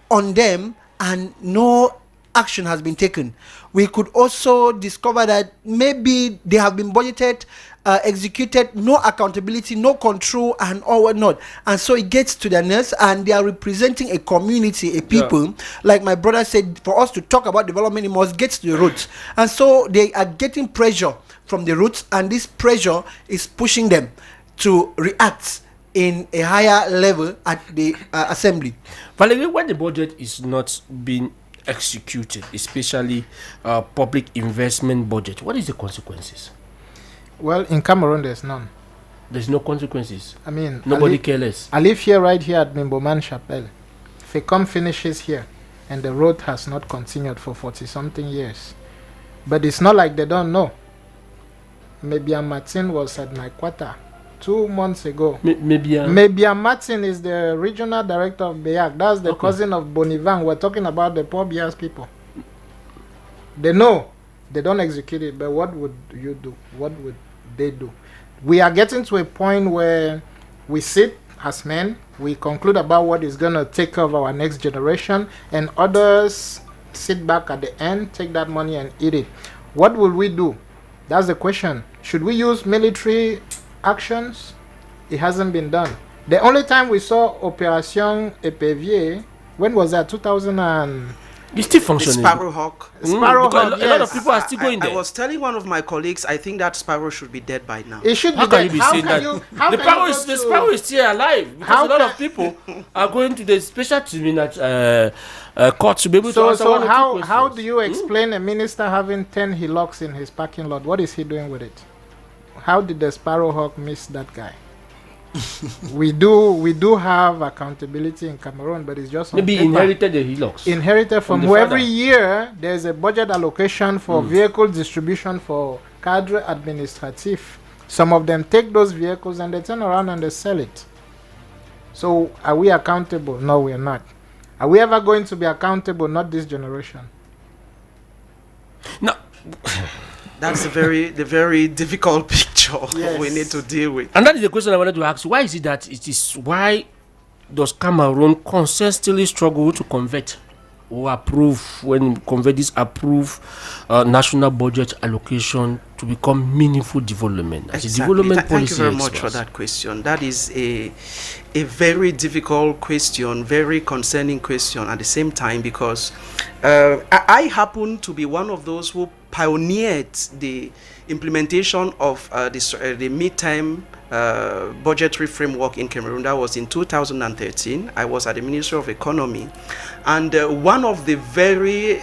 on them and no action has been taken. We could also discover that maybe they have been budgeted, executed, no accountability, no control, and all whatnot. And so it gets to their nerves, and they are representing a community, a people. Yeah. Like my brother said, for us to talk about development, it must get to the roots. And so they are getting pressure from the roots, and this pressure is pushing them to react in a higher level at the assembly. Valerie, when the budget is not being executed, especially public investment budget, what is the consequences? Well, in Cameroon, there's none. There's no consequences. I mean, nobody cares. I live here, right here at Mimboman Chapelle. FECOM finishes here, and the road has not continued for 40-something years. But it's not like they don't know. Mebia Martin was at my quarter 2 months ago. Mebia Martin is the regional director of BEAC. That's the cousin of Bonivan. We're talking about the poor Bias people. They know. They don't execute it, but what would you do? What would they do? We are getting to a point where we sit as men, we conclude about what is going to take care of our next generation, and others sit back at the end, take that money and eat it. What will we do? That's the question. Should we use military actions? It hasn't been done. The only time we saw Operation Epevier, when was that? 2000 and... It's still functioning. The Sparrowhawk. Sparrowhawk, yes. A lot of people are still going there. I was telling one of my colleagues, I think that sparrow should be dead by now. It should How be can dead. you be saying that? The sparrow is still alive. Because a lot of people are going to the special tribunal court to be able to answer one or two questions. How do you explain a minister having 10 hillocks in his parking lot? What is he doing with it? How did the Sparrowhawk miss that guy? we do have accountability in Cameroon, but it's just maybe inherited the hillocks. Inherited from who every year there's a budget allocation for vehicle distribution for cadre administrative. Some of them take those vehicles and they turn around and they sell it. So are we accountable? No, we are not. Are we ever going to be accountable? Not this generation. No. That's the very difficult picture we need to deal with. And that is the question I wanted to ask. Why is it that why does Cameroon consistently struggle to convert or approve, when convert this national budget allocation to become meaningful development? As a development policy. Thank you very much for that question. That is a very difficult question, very concerning question at the same time, because I happen to be one of those who pioneered the implementation of the midterm budgetary framework in Cameroon. That was in 2013. I was at the Ministry of Economy, and one of the very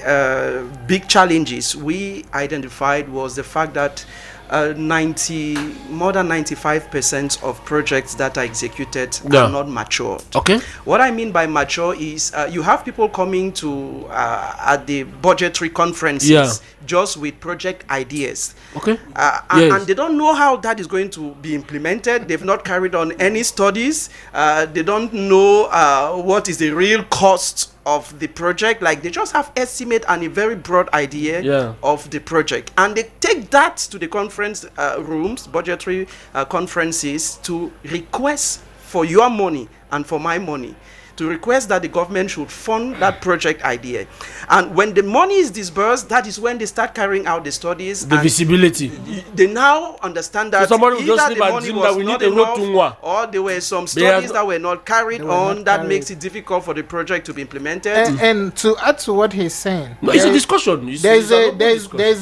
big challenges we identified was the fact that more than 95% of projects that are executed are not matured. Okay. What I mean by mature is you have people coming to at the budgetary conferences just with project ideas. Okay. And they don't know how that is going to be implemented. They've not carried on any studies. They don't know what is the real cost of the project. Like, they just have estimate and a very broad idea of the project, and they take that to the conference rooms, budgetary conferences, to request for your money and for my money, to request that the government should fund that project idea. And when the money is disbursed, that is when they start carrying out the studies. The visibility. They now understand that so either the money was not enough, or there were some studies that were not carried on, that makes it difficult for the project to be implemented. And to add to what he's saying, it's a discussion. There's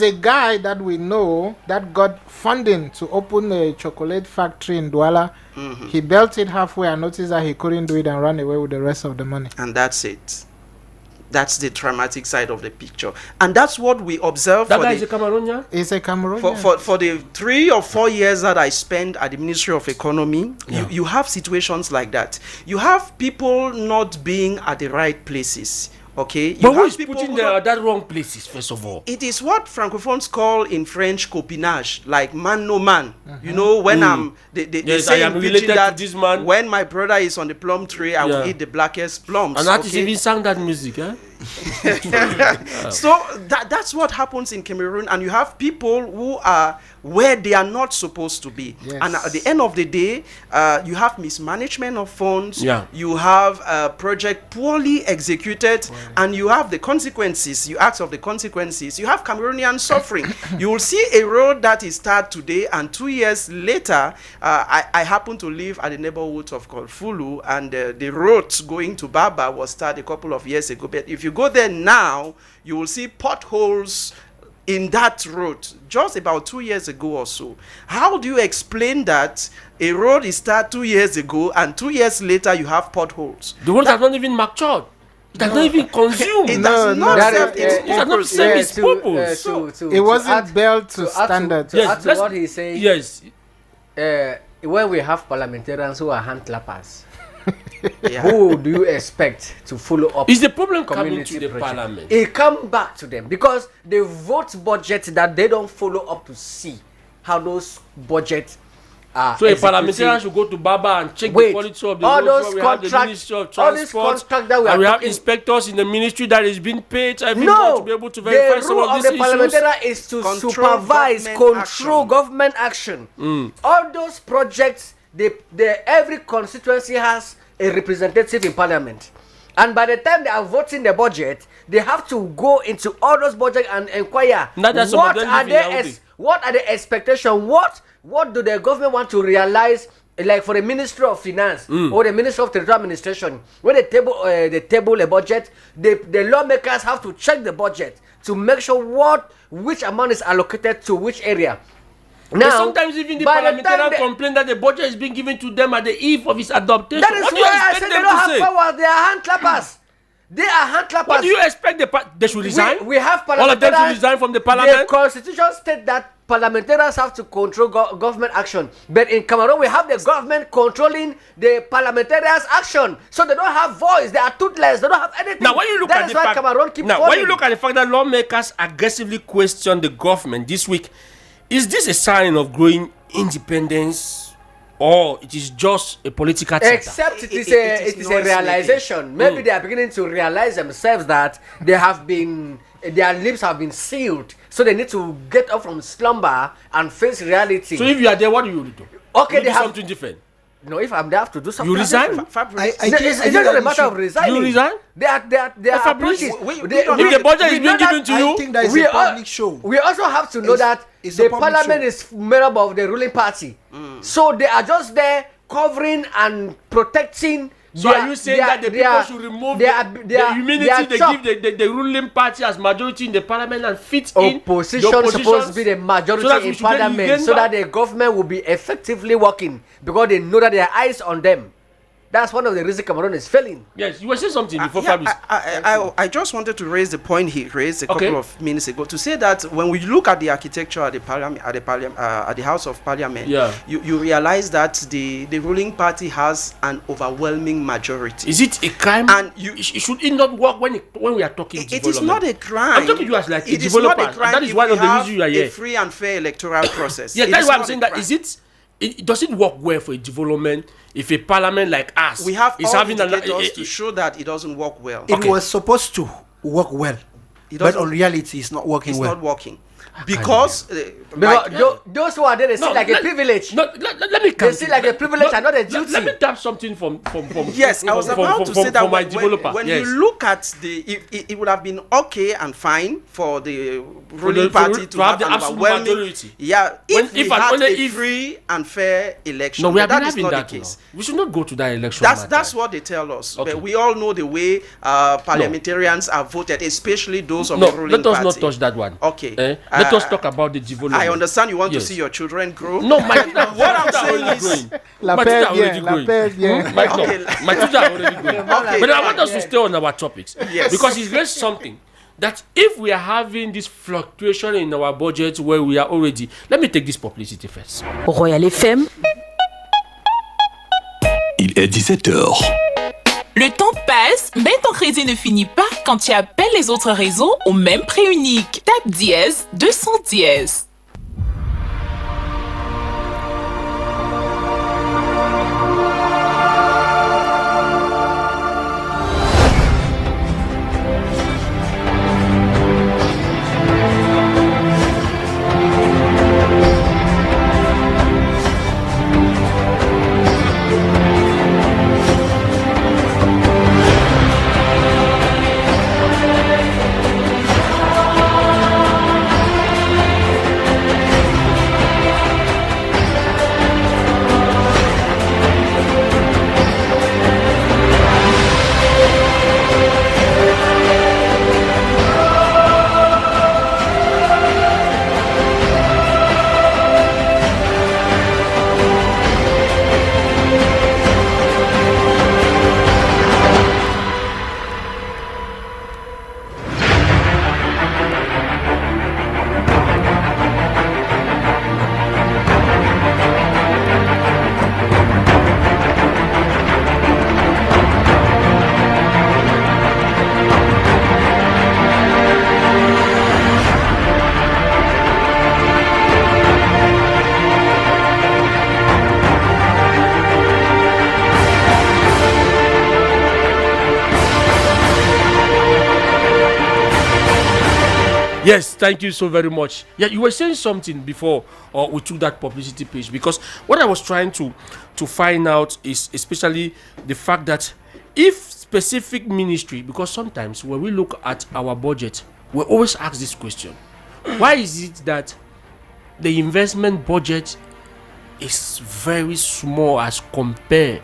a guy that we know that got funding to open a chocolate factory in Douala. He built it halfway and noticed that he couldn't do it and ran away with the rest of the money. And that's it. That's the traumatic side of the picture. And that's what we observe. That guy is a Cameroonian? He's a Cameroonian. For the 3 or 4 years that I spent at the Ministry of Economy, you have situations like that. You have people not being at the right places. Okay, but who is putting that wrong places, first of all? It is what francophones call in French copinage, like man no man. You know, when they say I am related to this man. When my brother is on the plum tree, I will eat the blackest plums. And artists even sang that music, eh? So that's what happens in Cameroon, and you have people who are where they are not supposed to be. Yes. And at the end of the day, you have mismanagement of funds, Yeah. you have a project poorly executed, and you have the consequences. You ask of the consequences. You have Cameroonian suffering. You will see a road that is started today, and 2 years later, I happen to live at the neighborhood of Kolfulu, and the road going to Baba was started a couple of years ago. But if you go there now, you will see potholes in that road just about 2 years ago or so. How do you explain that a road is started 2 years ago and 2 years later you have potholes? The roads have not even matured. It has not even consumed. It No, does no. not That serve is- its it has not purpose. served its purpose. It wasn't built to standard. To add to let's- what he's saying, Yes. when we have parliamentarians who are hand clappers, Yeah. who do you expect to follow up? Is the problem coming community to the project? parliament? It come back to them because they vote budget that they don't follow up to see how those budgets are. So a executed. parliamentarian should go to Baba and check the Wait, quality of the all roads. those where we have the contract- Ministry of all these Transport, contract that we are and we have talking- inspectors in the ministry that is being paid every No, month to be able to verify the some role of of these the issues. parliamentarian is to Control supervise, government control action. government action. All those projects, every constituency has a representative in parliament, and by the time they are voting the budget, they have to go into all those budgets and inquire Now that some of what them are live in Yaoundé. what are the expectations, what do the government want to realize. Like for the Ministry of Finance or the Ministry of Territorial Administration, when they table a budget, the lawmakers have to check the budget to make sure which amount is allocated to which area. But Now, sometimes even the by the time parliamentarian they- complain that the budget is being given to them at the eve of its adoption. that is What do you why I expect said they them don't to have say? power. They are hand clappers. They are hand clappers. What do you expect they should resign? We have All of them should parliamentarians. resign from the The parliament? constitution states that parliamentarians have to control government action, but in Cameroon we have the government controlling the parliamentarians' action, so they don't have voice. They are toothless. They don't have anything. Now, when you look that at is the why fact, Cameroon keep now when falling. you look at the fact that lawmakers aggressively question the government this week, is this a sign of growing independence, or it is just a political theater? Except it is It is a noise realization. Maybe they are beginning to realize themselves that their lips have been sealed, so they need to get up from slumber and face reality. So if you are there, what do you do? Okay, You they do have- something different. No, if I'm there, I have to do something. You resign? Fabrice. It's just not a matter of resigning. You resign? They are Fabrice, approaches. we They- don't If the budget is we know being given that- to I you, think that is we a are- public show. We also have to know It's- that it's a the public parliament show. is made up of the ruling party. So they are just there covering and protecting. so are you saying that the people should remove the immunity they give the ruling party as majority in the parliament and fit in opposition the supposed to be the majority so that we in should get parliament, again so back? that the government will be effectively working because they know that there are eyes on them. That's one of the reasons Cameroon is failing. Yes, you were saying something before Yeah, Fabrice. I just wanted to raise the point he raised a Okay. couple of minutes ago to say that when we look at the architecture at the parliament, at the House of Parliament, Yeah. you realize that the ruling party has an overwhelming majority. Is it a crime? And should it not work when we are talking It is development? not a crime. I'm talking to you as like a It is not developer. a crime That is if one we of the have reasons you are here. a free and fair electoral process. Yeah, It that's is why I'm not a saying that. crime. Does it work well for a development if a parliament like us We have is all having indicators to show that it doesn't work well. It Okay. was supposed to work well, It but doesn't- on reality, it's not working It's well. not working because Because those who are there, they see like a privilege. No, let me They see like a privilege and not a Let duty. me tap something from Yes, I was about to say that from my when, developer. when Yes. you look at it would have been okay and fine for the ruling the- party to have the an absolute overwhelming majority. Yeah, When- if we if and had only a if- free and fair election. No, we have but been that is having not that. the case. We should not go to that election. That's what they tell us. Okay. But we all know the way parliamentarians are voted, especially those of No, the ruling let us party. not touch that one. Okay. Let us talk about the development. I understand you want Yes. to see your children grow. No, my What I'm saying is- La my paix children are bien, already la growing. paix bien. My, Okay. no, my children are already growing. Okay. But I want us to stay on our topics. Yes. Because it's raised something that if we are having this fluctuation in our budget where we are already, let me take this publicity first. Royal FM, Il est 17h. Le temps passe, mais ton crédit ne finit pas quand tu appelles les autres réseaux au même prix unique. Tape dièse 200 dièse. Yes, thank you so very much. Yeah, you were saying something before, or we took that publicity page, because what I was trying to find out is especially the fact that if specific ministry, because sometimes when we look at our budget, we always ask this question: why is it that the investment budget is very small as compared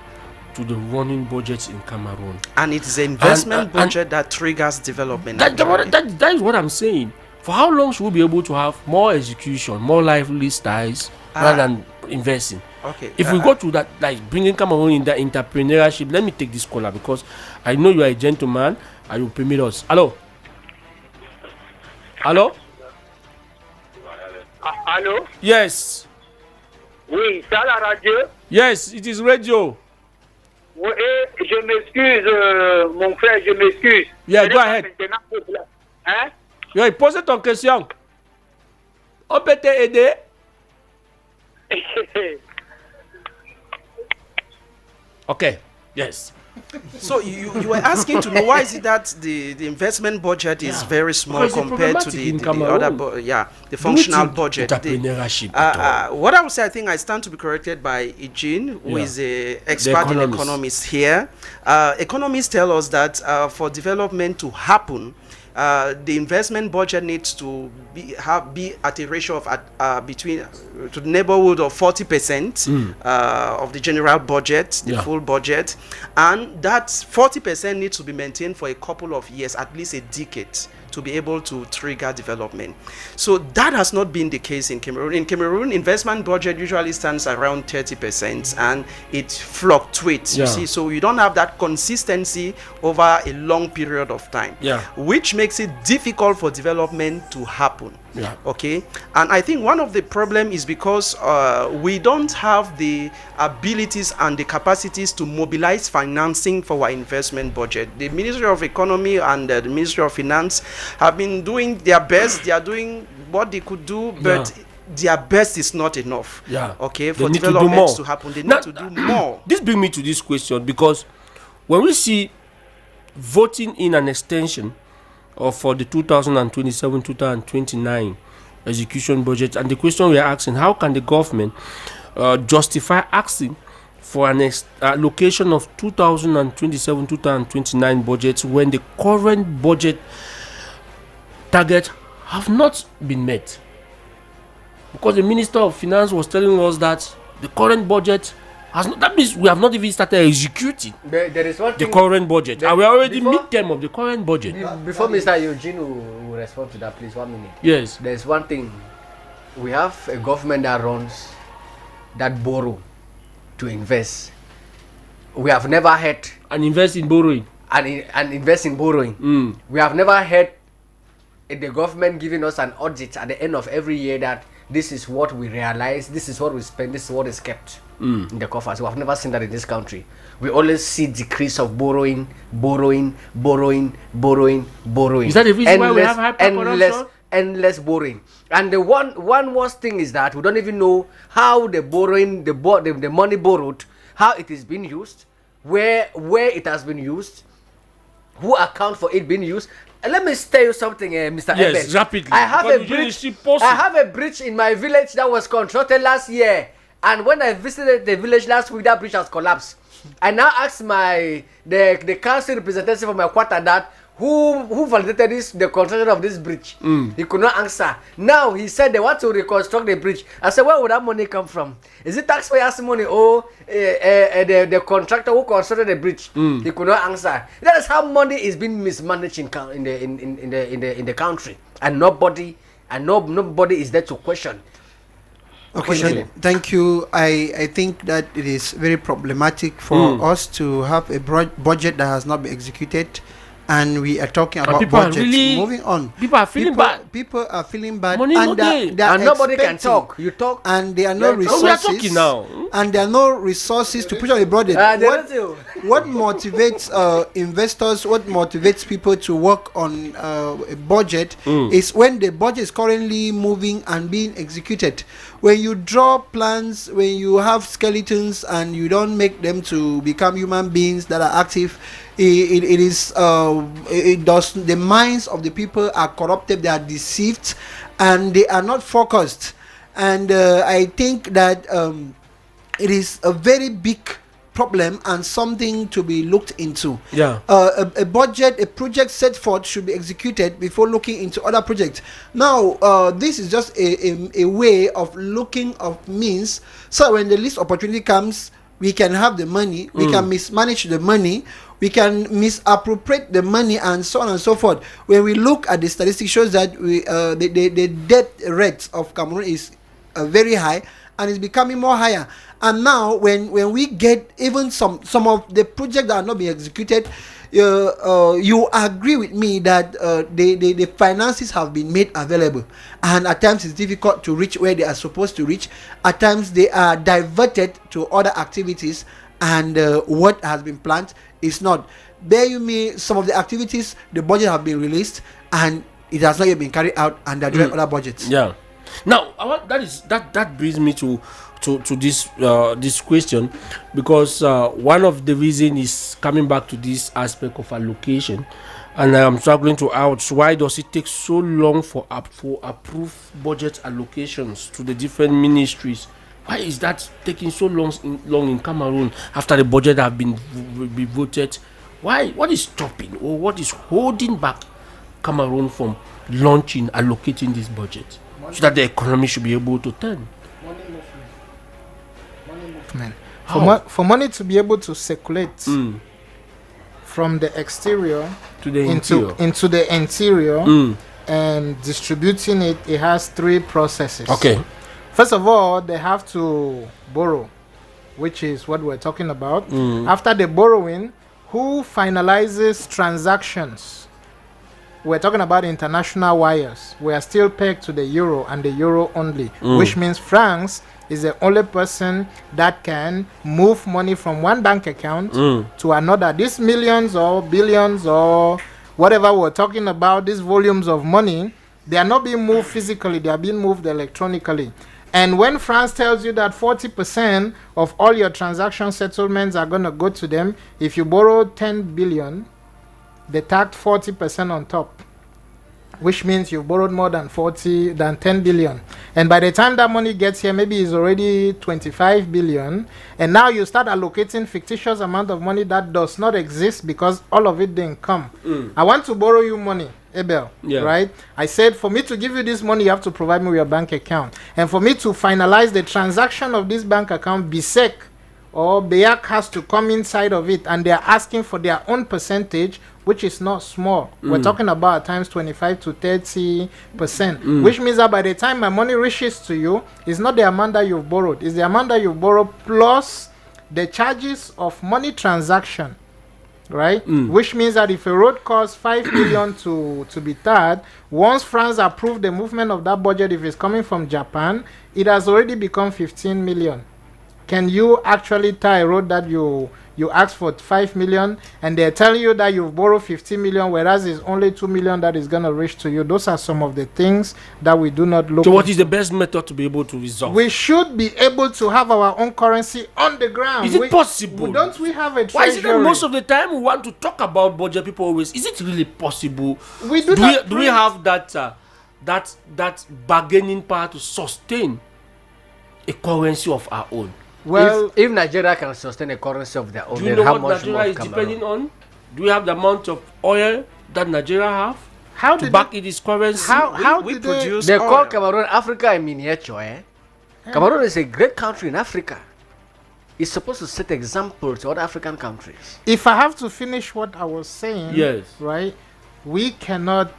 to the running budgets in Cameroon? And it is the investment budget that triggers development. That is what I'm saying. For how long should we be able to have more execution, more lively styles, rather than investing? Okay. If we go to that, like bringing Cameroon in that entrepreneurship, let me take this caller because I know you are a gentleman and you permit us. Hello? Hello? Allô? Yes. Oui, c'est à la radio. Yes, it is radio. Oui, je m'excuse, mon frère, je m'excuse. Yeah, go ahead. Hein? Yeah, pose ton question. On peut te aider? Okay, yes. So you were asking to know why is it that the investment budget is very small compared to the other the functional budget. What I would say, I think I stand to be corrected by Eugene, who is an expert in economics here. Economists tell us that for development to happen, the investment budget needs to be at a ratio of between to the neighborhood of 40% of the general budget, the full budget, and that 40% needs to be maintained for a couple of years, at least a decade, to be able to trigger development. So that has not been the case in Cameroon. In Cameroon, investment budget usually stands around 30% and it fluctuates, you see. So you don't have that consistency over a long period of time, which makes it difficult for development to happen. Okay, and I think one of the problem is because we don't have the abilities and the capacities to mobilize financing for our investment budget. The Ministry of Economy and the Ministry of Finance have been doing their best. They are doing what they could do, but their best is not enough. Okay, for development to happen, they need to do more. This brings me to this question, because when we see voting in an extension for the 2027-2029 execution budget, and the question we are asking, how can the government justify asking for an allocation of 2027-2029 budgets when the current budget target have not been met? Because the Minister of Finance was telling us that the current budget has not, that means we have not even started executing there is one the current budget, and we are already mid-term of the current budget. Before Mr. Eugene will respond to that, please, 1 minute. Yes. There's one thing. We have a government that runs, that borrow to invest. We have never had... And invest in borrowing. And invest in borrowing. We have never had the government giving us an audit at the end of every year that this is what we realize, this is what we spend, this is what is kept in the coffers. We have never seen that in this country. We always see decrease of borrowing. Is that the reason why we have hypercorruption? Endless borrowing. And the one worst thing is that we don't even know how the borrowing, the money borrowed, how it is being used, where it has been used, who account for it being used. Let me tell you something, Mr. Yes, Eben. rapidly. I have a bridge in my village that was constructed last year, and when I visited the village last week, that bridge has collapsed. I now asked the council representative of my quarter that who validated the construction of this bridge. He could not answer. Now he said they want to reconstruct the bridge. I said, where would that money come from? Is it taxpayers' money or the contractor who constructed the bridge? He could not answer. That is how money is being mismanaged in the country, and nobody is there to question. Okay, thank you. I think that it is very problematic for us to have a budget that has not been executed. And we are talking about budgets. Moving on. People are feeling bad. People are feeling bad. Money and nobody can talk. You talk. And there are no resources. We are talking now. And there are no resources to push on the budget. What motivates investors, what motivates people to work on a budget is when the budget is currently moving and being executed. When you draw plans, when you have skeletons and you don't make them to become human beings that are active, It is it does, the minds of the people are corrupted, they are deceived, and they are not focused. And I think that it is a very big problem and something to be looked into. Yeah. A budget, a project set forth should be executed before looking into other projects. Now, this is just a way of looking of means, so when the least opportunity comes, we can have the money, we can mismanage the money, we can misappropriate the money, and so on and so forth. When we look at the statistics, shows that the debt rate of Cameroon is very high, and it's becoming more higher. And now, when we get even some of the projects that are not being executed, you agree with me that the finances have been made available, and at times it's difficult to reach where they are supposed to reach. At times they are diverted to other activities, and what has been planned is not. Bear you me, some of the activities, the budget have been released, and it has not yet been carried out, and there are other budgets. Yeah. Now, that brings me to this question, because one of the reason is coming back to this aspect of allocation, and I'm struggling to ask, why does it take so long for approved budget allocations to the different ministries? Why is that taking so long in Cameroon after the budget have been voted? Why? What is stopping, or what is holding back Cameroon from launching, allocating this budget, so that the economy should be able to turn? For money to be able to circulate from the exterior to the into the interior and distributing it, it has three processes. Okay. First of all, they have to borrow, which is what we're talking about. After the borrowing, who finalizes transactions? We're talking about international wires. We are still pegged to the euro and the euro only, which means France is the only person that can move money from one bank account to another. These millions or billions or whatever we're talking about, these volumes of money, they are not being moved physically, they are being moved electronically. And when France tells you that 40% of all your transaction settlements are going to go to them, if you borrow 10 billion, they tax 40% on top, which means you've borrowed more than 10 billion. And by the time that money gets here, maybe it's already 25 billion. And now you start allocating fictitious amount of money that does not exist because all of it didn't come. I want to borrow you money, Abel, right? I said, for me to give you this money, you have to provide me with your bank account. And for me to finalize the transaction of this bank account, BSEC or BEAC has to come inside of it, and they are asking for their own percentage, which is not small. We're talking about at times 25 to 30%, which means that by the time my money reaches to you, it's not the amount that you've borrowed, it's the amount that you've borrowed plus the charges of money transaction, right? Which means that if a road costs 5 million to be tarred, once France approved the movement of that budget, if it's coming from Japan, it has already become 15 million. Can you actually tie a road that you asked for 5 million and they're telling you that you've borrowed 15 million, whereas it's only 2 million that is going to reach to you? Those are some of the things that we do not look at. So what is the best method to be able to resolve? We should be able to have our own currency on the ground. Is it possible? Don't we have a treasury? Why is it that most of the time we want to talk about budget, people always, is it really possible? Do we have that bargaining power to sustain a currency of our own? Well, if Nigeria can sustain a currency of their own, do you know what Nigeria is depending on? Do we have the amount of oil that Nigeria have? How to back its currency? How we did produce they call Cameroon Africa in miniature, Cameroon is a great country in Africa. It's supposed to set example to other African countries. If I have to finish what I was saying, yes, right, we cannot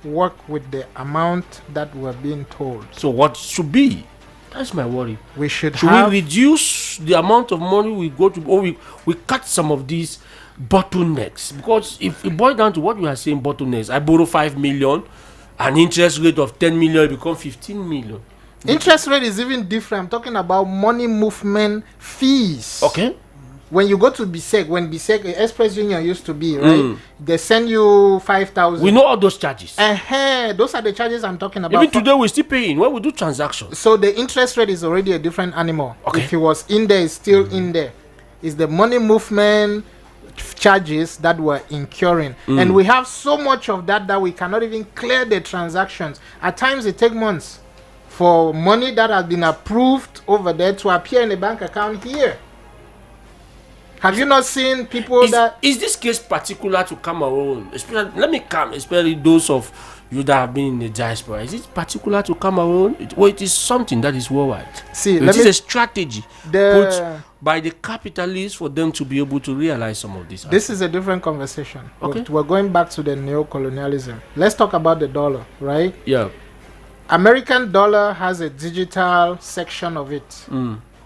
work with the amount that we're being told. So what should be? That's my worry. Should we reduce the amount of money we go to, or we cut some of these bottlenecks? Because if it boils down to what we are saying, bottlenecks, I borrow 5 million, an interest rate of 10 million become 15 million. Interest rate is even different. I'm talking about money movement fees. Okay. When you go to BSEC, when BSEC, Express Union used to be, right? They send you 5,000. We know all those charges. Those are the charges I'm talking about. Even today, we're still paying when we do transactions. So the interest rate is already a different animal. Okay. If it was in there, it's still in there. It's the money movement charges that we're incurring. And we have so much of that we cannot even clear the transactions. At times it takes months for money that has been approved over there to appear in a bank account here. Have you not seen people Is this case particular to Cameroon? Especially those of you that have been in the diaspora. Is it particular to Cameroon? It is something that is worldwide. See, it is a strategy put by the capitalists for them to be able to realize some of this. This is a different conversation. Okay. We're going back to the neo-colonialism. Let's talk about the dollar, right? Yeah. American dollar has a digital section of it.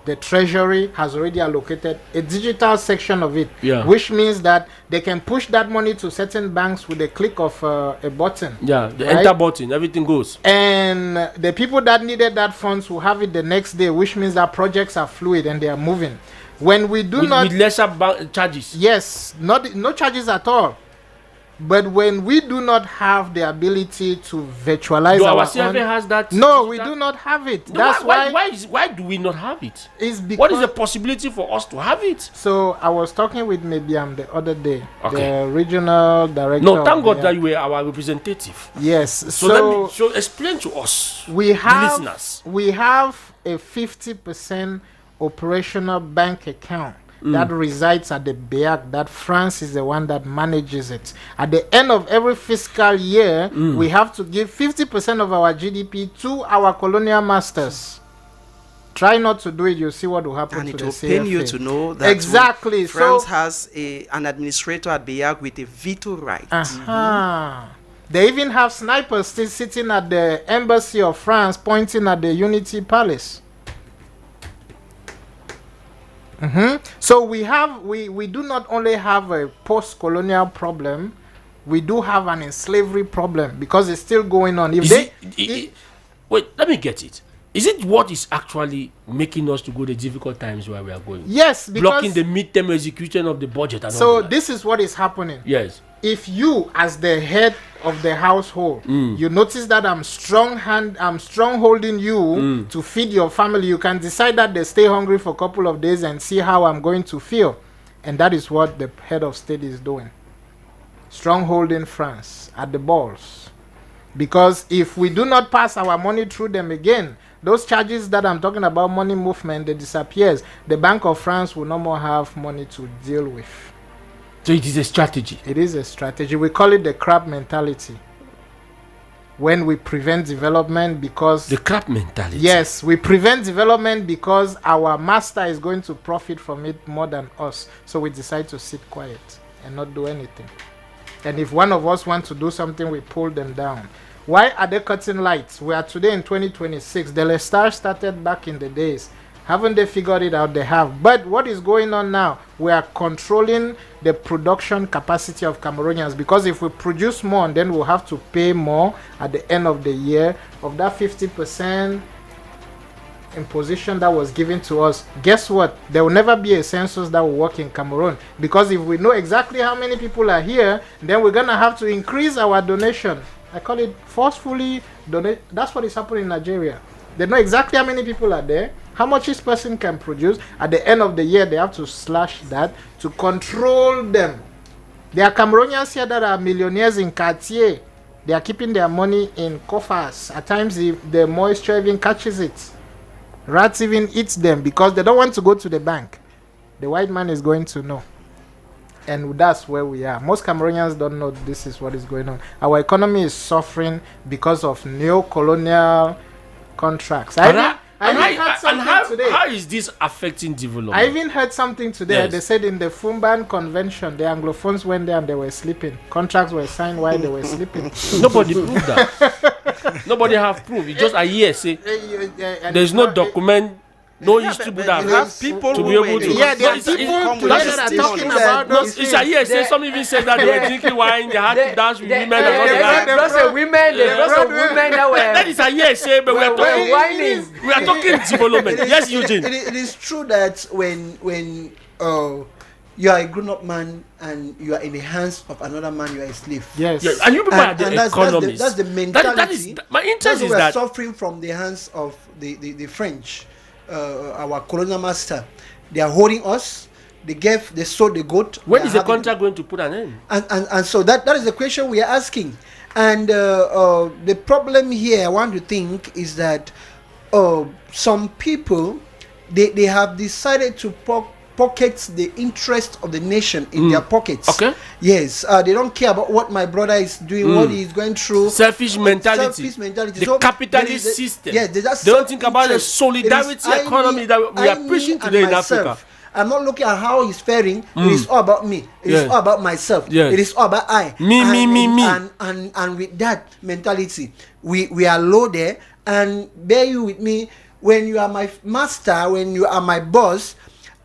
The treasury has already allocated a digital section of it, which means that they can push that money to certain banks with a click of a button. Yeah, the enter button, everything goes. And the people that needed that funds will have it the next day, which means that projects are fluid and they are moving. When we do with lesser charges. Yes, no charges at all. But when we do not have the ability to virtualize our CFA has that. No, we do not have it. No, that's why do we not have it? What is the possibility for us to have it? So I was talking with Mediam the other day, the regional director. No, thank God that you were our representative. Yes. So explain to us, the listeners. We have a 50% operational bank account that resides at the BEAC, that France is the one that manages it. At the end of every fiscal year, we have to give 50% of our GDP to our colonial masters. Try not to do it, you'll see what will happen to the CFA. And it will pain you to know that exactly. France has an administrator at BEAC with a veto right. They even have snipers still sitting at the embassy of France pointing at the Unity Palace. So we do not only have a post-colonial problem, we do have an enslavery problem because it's still going on. Wait, let me get it. Is it what is actually making us to go the difficult times where we are going? Yes, because blocking the midterm execution of the budget. And so this is what is happening. Yes. If you, as the head of the household, you notice that I'm strong holding you to feed your family, you can decide that they stay hungry for a couple of days and see how I'm going to feel. And that is what the head of state is doing. Strongholding France at the balls. Because if we do not pass our money through them again, those charges that I'm talking about, money movement, they disappears. The Bank of France will no more have money to deal with. So it is a strategy. It is a strategy. We call it the crab mentality. When we prevent development because... The crab mentality. Yes, we prevent development because our master is going to profit from it more than us. So we decide to sit quiet and not do anything. And if one of us wants to do something, we pull them down. Why are they cutting lights? We are today in 2026. The Lestar started back in the days. Haven't they figured it out? They have. But what is going on now? We are controlling the production capacity of Cameroonians, because if we produce more, then we'll have to pay more at the end of the year. Of that 50% imposition that was given to us, guess what? There will never be a census that will work in Cameroon, because if we know exactly how many people are here, then we're going to have to increase our donation. I call it forcefully donate. That's what is happening in Nigeria. They know exactly how many people are there, how much each person can produce. At the end of the year, they have to slash that to control them. There are Cameroonians here that are millionaires in Cartier. They are keeping their money in coffers. At times, the moisture even catches it. Rats even eat them because they don't want to go to the bank. The white man is going to know. And that's where we are. Most Cameroonians don't know this is what is going on. Our economy is suffering because of neo-colonial contracts. I heard something today. How is this affecting development? I even heard something today. Yes. They said in the Fumban Convention, the Anglophones went there and they were sleeping. Contracts were signed while they were sleeping. Nobody proved that. Nobody have proof. It's just a hearsay. There's no document. No history would have people to be able to. Yeah, there are people that are talking about those things. It's a hearsay. Some even said that they were drinking wine. They had to dance with women and all that. That is a hearsay, but we are talking development. Yes, Eugene. It is true that when you are a grown-up man and you are in the hands of another man, you are a slave. Yes. Yeah, and you people are the economists. That's the mentality. My interest is we are that suffering from the hands of the French, our colonial master. They are holding us. they sold the goat. When is the contract going to put an end? And so that is the question we are asking. And the problem here, I want to think, is that some people they have decided to pocket the interest of the nation in their pockets. Okay. Yes, they don't care about what my brother is doing, what he is going through. Selfish mentality. The so capitalist system. Yes, they don't think about the solidarity economy that we are preaching today in Africa. I'm not looking at how he's faring. It is all about me. It is all about myself. It is all about I. Me. And with that mentality, we are low there. And bear you with me, when you are my master, when you are my boss,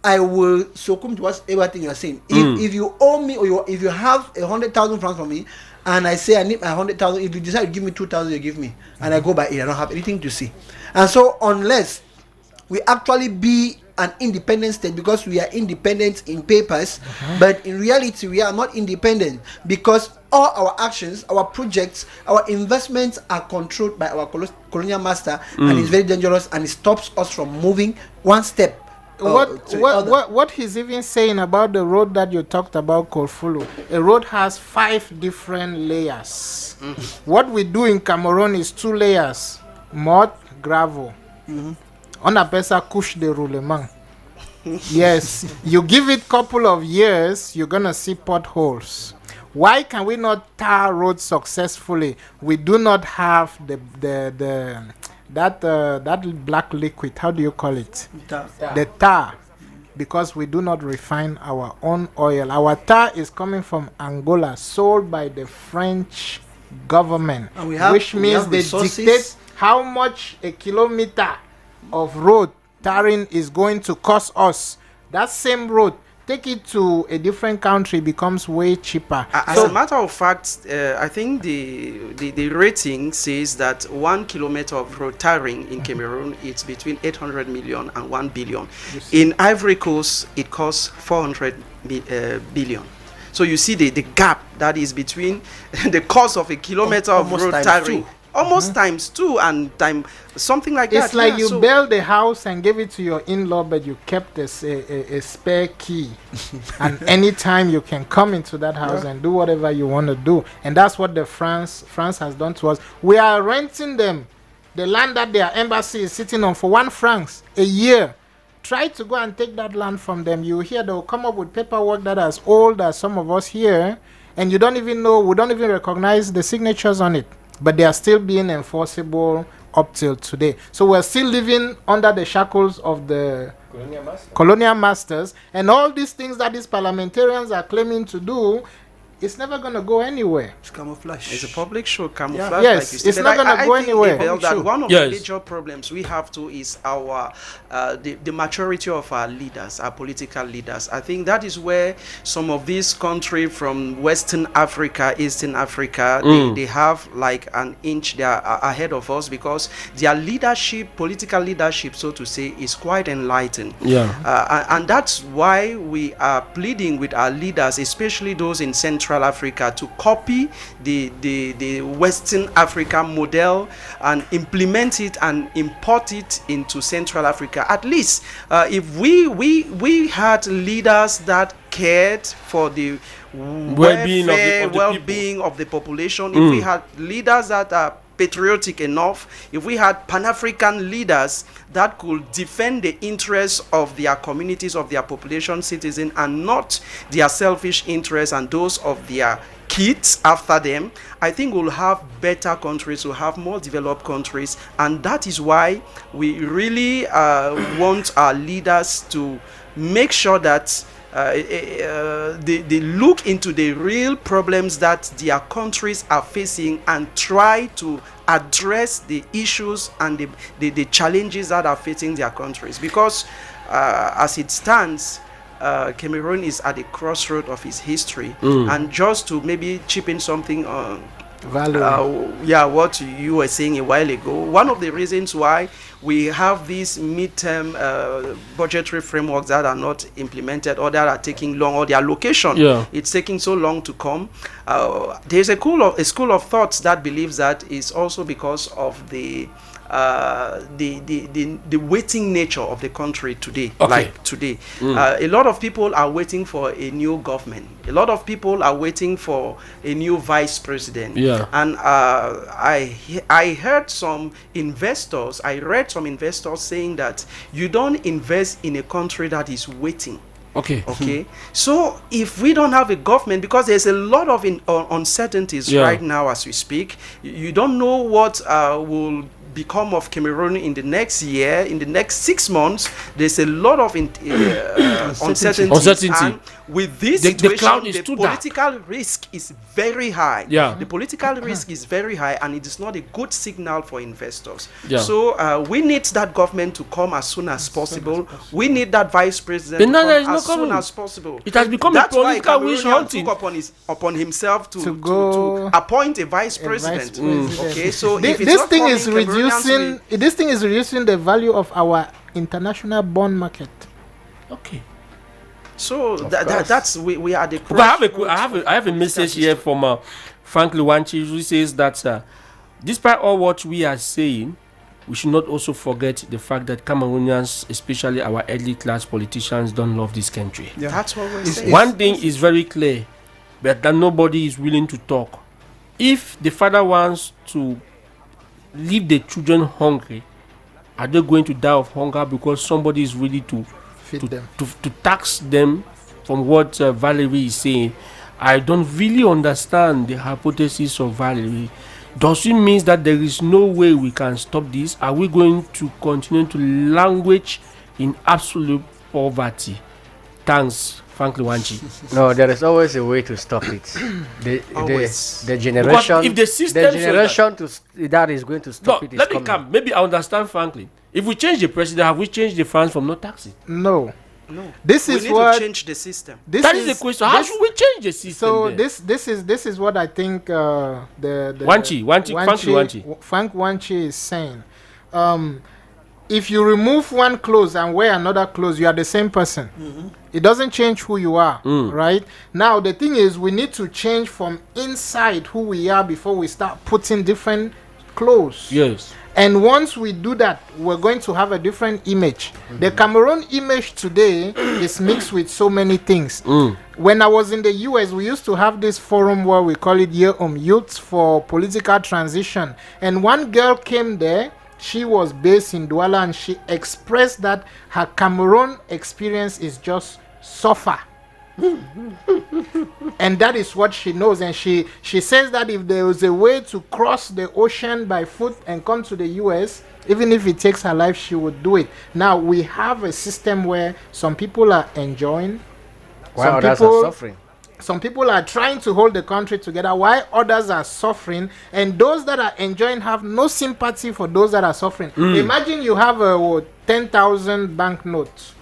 I will succumb to what everything you are saying. If you owe me, or if you have 100,000 francs from me, and I say I need my 100,000, if you decide to give me 2,000, you give me, and I go by it, I don't have anything to see. And so unless we actually be an independent state, because we are independent in papers, but in reality we are not independent, because all our actions, our projects, our investments are controlled by our colonial master, and it's very dangerous, and it stops us from moving one step. What he's even saying about the road that you talked about, Kolfulu, a road has 5 different layers. What we do in Cameroon is 2 layers: mud, gravel. On appelle ça couche de roulement. Yes, you give it couple of years, you're gonna see potholes. Why can we not tar roads successfully? We do not have that black liquid. How do you call it? The tar. Because we do not refine our own oil. Our tar is coming from Angola, sold by the French government, which means they dictate how much a kilometer of road tarring is going to cost us. That same road, take it to a different country, becomes way cheaper. As a matter of fact, I think the rating says that 1 kilometer of road tarring in Cameroon is between 800 million and 1 billion. In Ivory Coast, it costs 400 billion. So you see the gap that is between the cost of a kilometer of road tarring. Almost times 2 and something like that. It's like you build a house and give it to your in-law, but you kept a spare key. And anytime you can come into that house and do whatever you want to do. And that's what France has done to us. We are renting them the land that their embassy is sitting on for 1 franc a year. Try to go and take that land from them. You hear they'll come up with paperwork that as old as some of us here, and you don't even know, we don't even recognize the signatures on it. But they are still being enforceable up till today. So we're still living under the shackles of the colonial masters. And all these things that these parliamentarians are claiming to do, it's never going to go anywhere. It's camouflage. It's a public show, camouflage. Yes, like it's not going to go anywhere. That one of the major problems we have too is our the maturity of our leaders, our political leaders. I think that is where some of these countries from Western Africa, Eastern Africa, they have like an inch there ahead of us, because their leadership, political leadership, so to say, is quite enlightened. And that's why we are pleading with our leaders, especially those in Central Africa, to copy the Western Africa model and implement it and import it into Central Africa. At least if we had leaders that cared for the well-being of the population, if we had leaders that are patriotic enough, if we had Pan-African leaders that could defend the interests of their communities, of their population, citizens, and not their selfish interests and those of their kids after them, I think we'll have better countries, we'll have more developed countries. And that is why we really want our leaders to make sure that they look into the real problems that their countries are facing and try to address the issues and the challenges that are facing their countries. Because as it stands, Cameroon is at the crossroad of its history. And just to maybe chip in something on what you were saying a while ago, one of the reasons why we have these midterm budgetary frameworks that are not implemented, or that are taking long, or their allocation it's taking so long to come, there's a school of thoughts that believes that is also because of the the waiting nature of the country today. Okay. Like today, a lot of people are waiting for a new government. A lot of people are waiting for a new vice president. Yeah. And I heard some investors. I read some investors saying that you don't invest in a country that is waiting. Okay. So if we don't have a government, because there's a lot of uncertainties right now as we speak, you don't know what will become of Cameroon in the next year, in the next 6 months. There's a lot of uncertainty. And with this situation, the political risk is very high. The political risk is very high, and it is not a good signal for investors. So we need that government to come as soon as possible. We need that vice president to come as soon as possible. It has become a political wish hunting. Took upon himself to appoint a vice president. Okay, so if this thing is reducing. This thing is reducing the value of our international bond market. Okay. So that's we are the. I have a message here from Frank Luanchi, who says that despite all what we are saying, we should not also forget the fact that Cameroonians, especially our elite class politicians, don't love this country. That's what we're saying. One thing is very clear, but that nobody is willing to talk. If the father wants to leave the children hungry, are they going to die of hunger because somebody is ready to tax them? From what Valerie is saying, I don't really understand the hypothesis of Valerie. Does it mean that there is no way we can stop this? Are we going to continue to languish in absolute poverty? Thanks, Frank Luanchi. No, there is always a way to stop it. The generation, if the system that is going to stop it is let me come. Maybe I understand frankly. If we change the president, have we changed the funds from not taxing? No. This is what to change the system. That is the question. How should we change the system? So this is what I think Frank Wanchi is saying. If you remove one clothes and wear another clothes, you are the same person. It doesn't change who you are, right? Now the thing is, we need to change from inside who we are before we start putting different clothes. Yes. And once we do that, we're going to have a different image. The Cameroon image today is mixed with so many things. When I was in the US, we used to have this forum where we call it Youth for Political Transition. And one girl came there. She was based in Douala, and she expressed that her Cameroon experience is just suffer. And that is what she knows, and she says that if there was a way to cross the ocean by foot and come to the US, even if it takes her life, she would do it. Now we have a system where some people are enjoying, while others are suffering. Some people are trying to hold the country together while others are suffering, and those that are enjoying have no sympathy for those that are suffering. Imagine you have a 10,000 banknotes.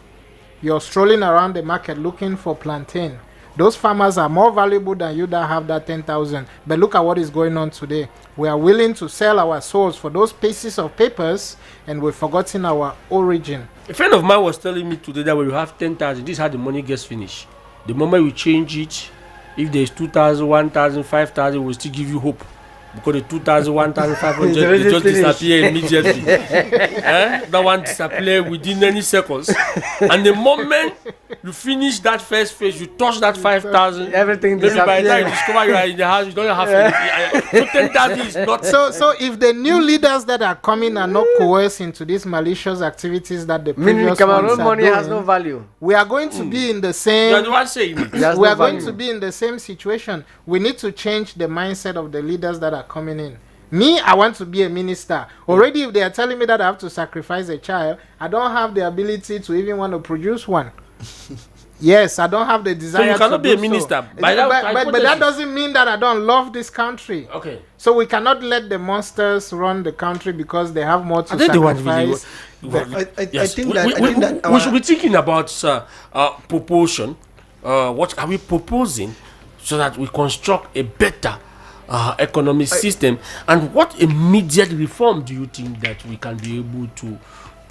You're strolling around the market looking for plantain. Those farmers are more valuable than you that have that 10,000. But look at what is going on today. We are willing to sell our souls for those pieces of papers, and we've forgotten our origin. A friend of mine was telling me today that when you have 10,000, this is how the money gets finished. The moment we change it, if there's 2,000, 1,000, 5,000, we'll still give you hope. Because the 2,000, 1,500, they just disappear immediately. That one disappear within any seconds. And the moment you finish that first phase, you touch that 5,000, everything disappears. By the time you discover you are in the house, you don't have anything. So 10,000 is not. So if the new leaders that are coming are not coerced into these malicious activities that the previous Cameroon ones are money doing, has no value. We are going to be in the same. You are the one saying it. We are going to be in the same situation. We need to change the mindset of the leaders that are coming in. Me, I want to be a minister. Already, if they are telling me that I have to sacrifice a child, I don't have the ability to even want to produce one. Yes, I don't have the desire. So you cannot be a minister. So. But that doesn't mean that I don't love this country. Okay. So we cannot let the monsters run the country because they have more to sacrifice. I think that we should be thinking about proportion. What are we proposing so that we construct a better economic system, and what immediate reform do you think that we can be able to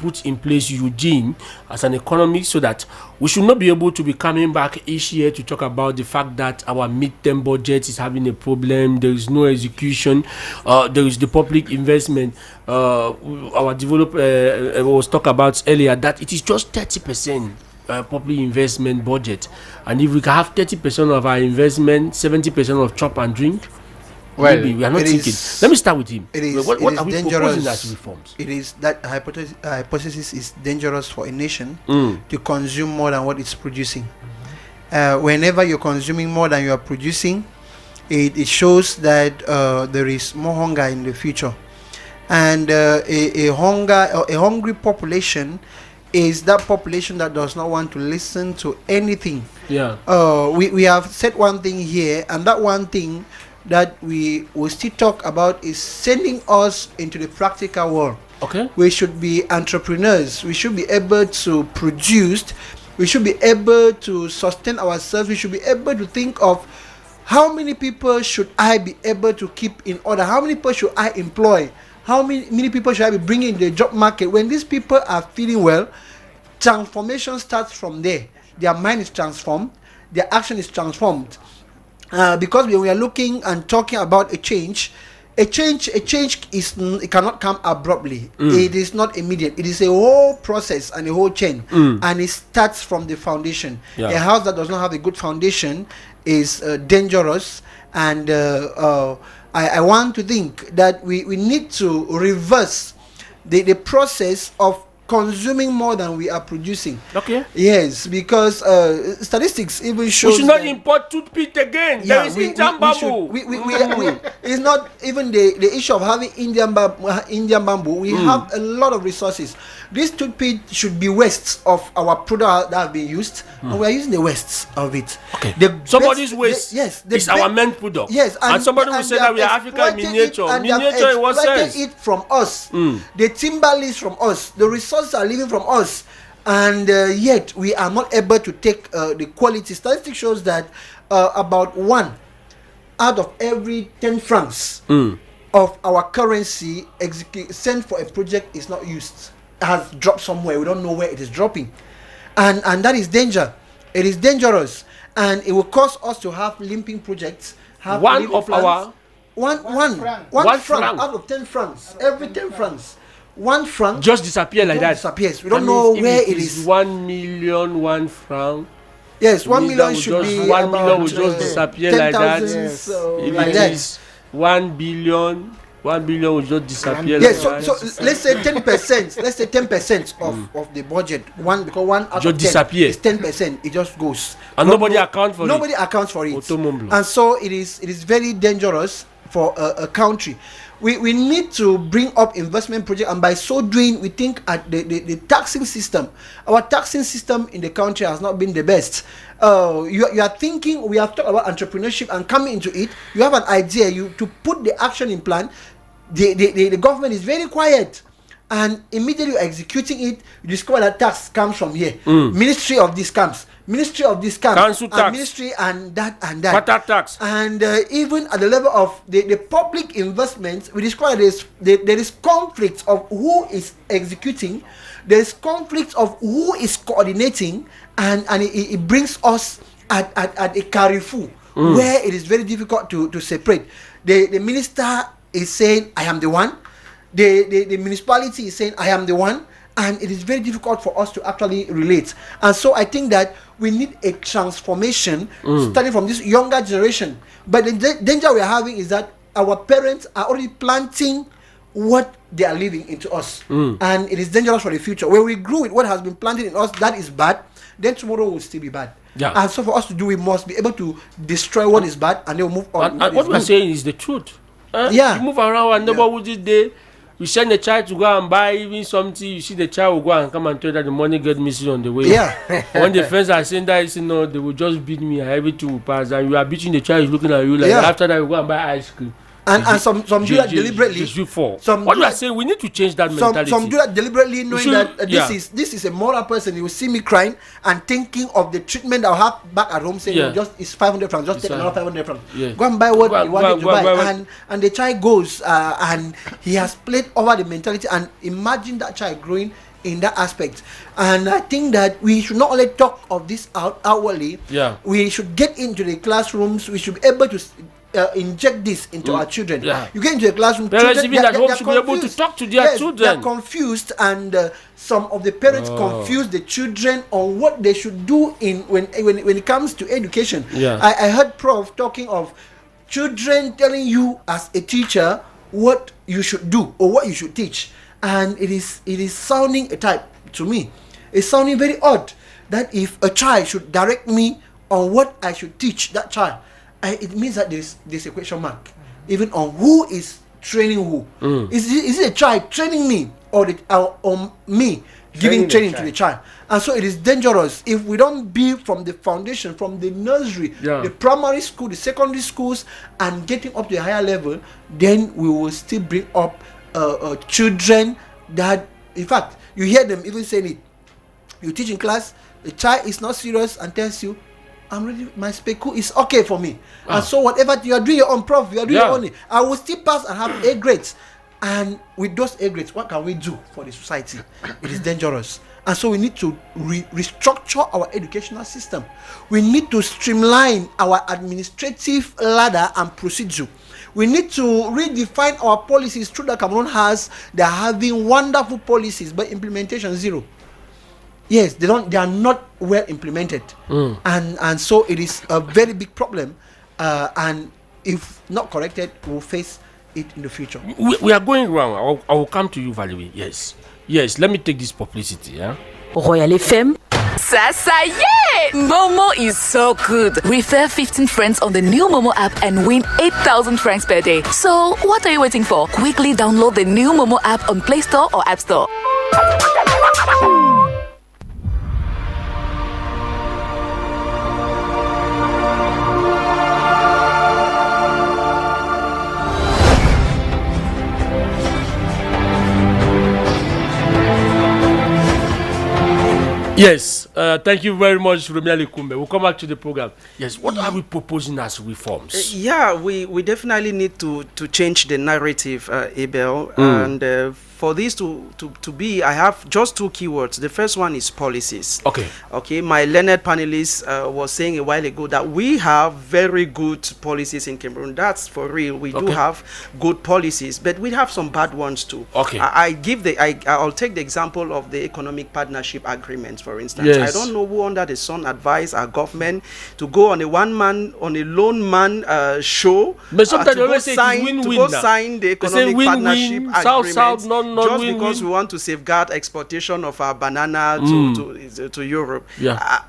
put in place Eugene as an economist, so that we should not be able to be coming back each year to talk about the fact that our midterm budget is having a problem, there is no execution, there is the public investment. Our developer was talked about earlier that it is just 30% public investment budget, and if we can have 30% of our investment, 70% of chop and drink, well, maybe we are not thinking. Let me start with him. What are we proposing as reforms? It is that hypothesis is dangerous for a nation to consume more than what it's producing. Whenever you're consuming more than you are producing, it shows that there is more hunger in the future, and a hungry population is that population that does not want to listen to anything. Yeah. We have said one thing here, and that one thing that we will still talk about is sending us into the practical world. Okay. We should be entrepreneurs. We should be able to produce. We should be able to sustain ourselves. We should be able to think of how many people should I be able to keep in order? How many people should I employ? How many people should I be bringing in the job market? When these people are feeling well, transformation starts from there. Their mind is transformed. Their action is transformed. Because when we are looking and talking about a change is it cannot come abruptly. It is not immediate. It is a whole process and a whole chain, and it starts from the foundation. Yeah. A house that does not have a good foundation is dangerous, and I want to think that we need to reverse the process of consuming more than we are producing. Okay. Yes, because statistics even show we should not import toothpick again. There is Indian bamboo. It's not even the issue of having Indian bamboo. We have a lot of resources. This toothpick should be wastes of our product that have been used, and we are using the wastes of it. Okay. Somebody's waste is our main product. Yes, and somebody will say that we are African miniature. Miniature in what sense? It from us. The timber leaves from us. The resources are living from us, and yet we are not able to take the quality. Statistics shows that about 1 out of every 10 francs of our currency sent for a project is not used. It has dropped somewhere. We don't know where it is dropping, and that is danger. It is dangerous, and it will cause us to have limping projects. One franc out of 10 francs. Every 10 francs. 1 franc just disappear like that. Disappears. We don't know where it is. 1 million, 1 franc. Yes, 1 million should be 1 million will just disappear like that. Yes, if it is 1 billion, 1 billion will just disappear. Yes, like so let's say 10%. Let's say 10% of the budget. Because 1 out just of 10 disappear. is 10%. It just goes. And nobody accounts for it. Nobody accounts for it. And so it is very dangerous for a country. We need to bring up investment projects, and by so doing, we think at the taxing system. Our taxing system in the country has not been the best. You are thinking, we have talked about entrepreneurship and coming into it. You have an idea, to put the action in plan. The government is very quiet, and immediately you're executing it, you discover that tax comes from here. Ministry of this comes. Council tax, ministry and that Water tax, and even at the level of the public investments, we discover there is conflict of who is executing, there is conflict of who is coordinating, and it brings us at a carrefour where it is very difficult to separate. The minister is saying, I am the one. The municipality is saying, I am the one. And it is very difficult for us to actually relate. And so I think that we need a transformation starting from this younger generation. But the danger we are having is that our parents are already planting what they are leaving into us. And it is dangerous for the future. When we grew with what has been planted in us, that is bad, then tomorrow will still be bad. Yeah. And so for us to do, we must be able to destroy what is bad and then move on. And what we're saying is the truth. You move around and neighborhood this day. You send the child to go and buy even something, you see the child will go and come and tell that the money get missing on the way. When the friends are saying that, they will just beat me and everything will pass, and you are beating the child, is looking at you like after that you go and buy ice cream. And some do that deliberately. What you are saying, we need to change that mentality. Some do that deliberately, knowing that this is a moral person. You will see me crying and thinking of the treatment I'll have back at home, saying, it's 500 francs, just take another 500 francs. Go and buy what you wanted to buy. And the child goes and he has played over the mentality, and imagine that child growing in that aspect. And I think that we should not only talk of this outwardly, we should get into the classrooms. We should be able to inject this into our children. You get into a classroom, parents even at home should be able to talk to their children. They're confused, and some of the parents confuse the children on what they should do when it comes to education. I heard Prof talking of children telling you as a teacher what you should do or what you should teach, and it is sounding a type to me. It's sounding very odd that if a child should direct me on what I should teach that child, it means that there's a question mark even on who is training who. Is it a child training me or me giving training to the child? And so it is dangerous if we don't build from the foundation, from the nursery, the primary school, the secondary schools, and getting up to a higher level. Then we will still bring up children that, in fact, you hear them even saying it. You teach in class, the child is not serious and tells you, I'm ready, my speku is okay for me. And so whatever you are doing your own, Prof, you are doing your own, I will still pass and have A grades. And with those A grades, what can we do for the society? It is dangerous. And so we need to restructure our educational system. We need to streamline our administrative ladder and procedure. We need to redefine our policies. True that Cameroon they're having wonderful policies, but implementation zero. Yes, they are not well implemented, and so it is a very big problem, and if not corrected, we'll face it in the future. We are going wrong. I will come to you, Valerie. Yes. Let me take this publicity. Royal FM. Ça y est! Momo is so good. Refer 15 friends on the new Momo app and win 8,000 francs per day. So, what are you waiting for? Quickly download the new Momo app on Play Store or App Store. Yes, thank you very much, Romiali Kumbe. We'll come back to the program. Yes, what are we proposing as reforms? We definitely need to change the narrative, Abel, and for this to be, I have just two keywords. The first one is policies. Okay. My learned panelist was saying a while ago that we have very good policies in Cameroon. That's for real. We do have good policies, but we have some bad ones too. I'll take the example of the economic partnership agreements, for instance. I don't know who under the sun advised our government to go on a lone man show. But sometimes to go sign the economic partnership agreement. Just because we want to safeguard exportation of our banana to Europe.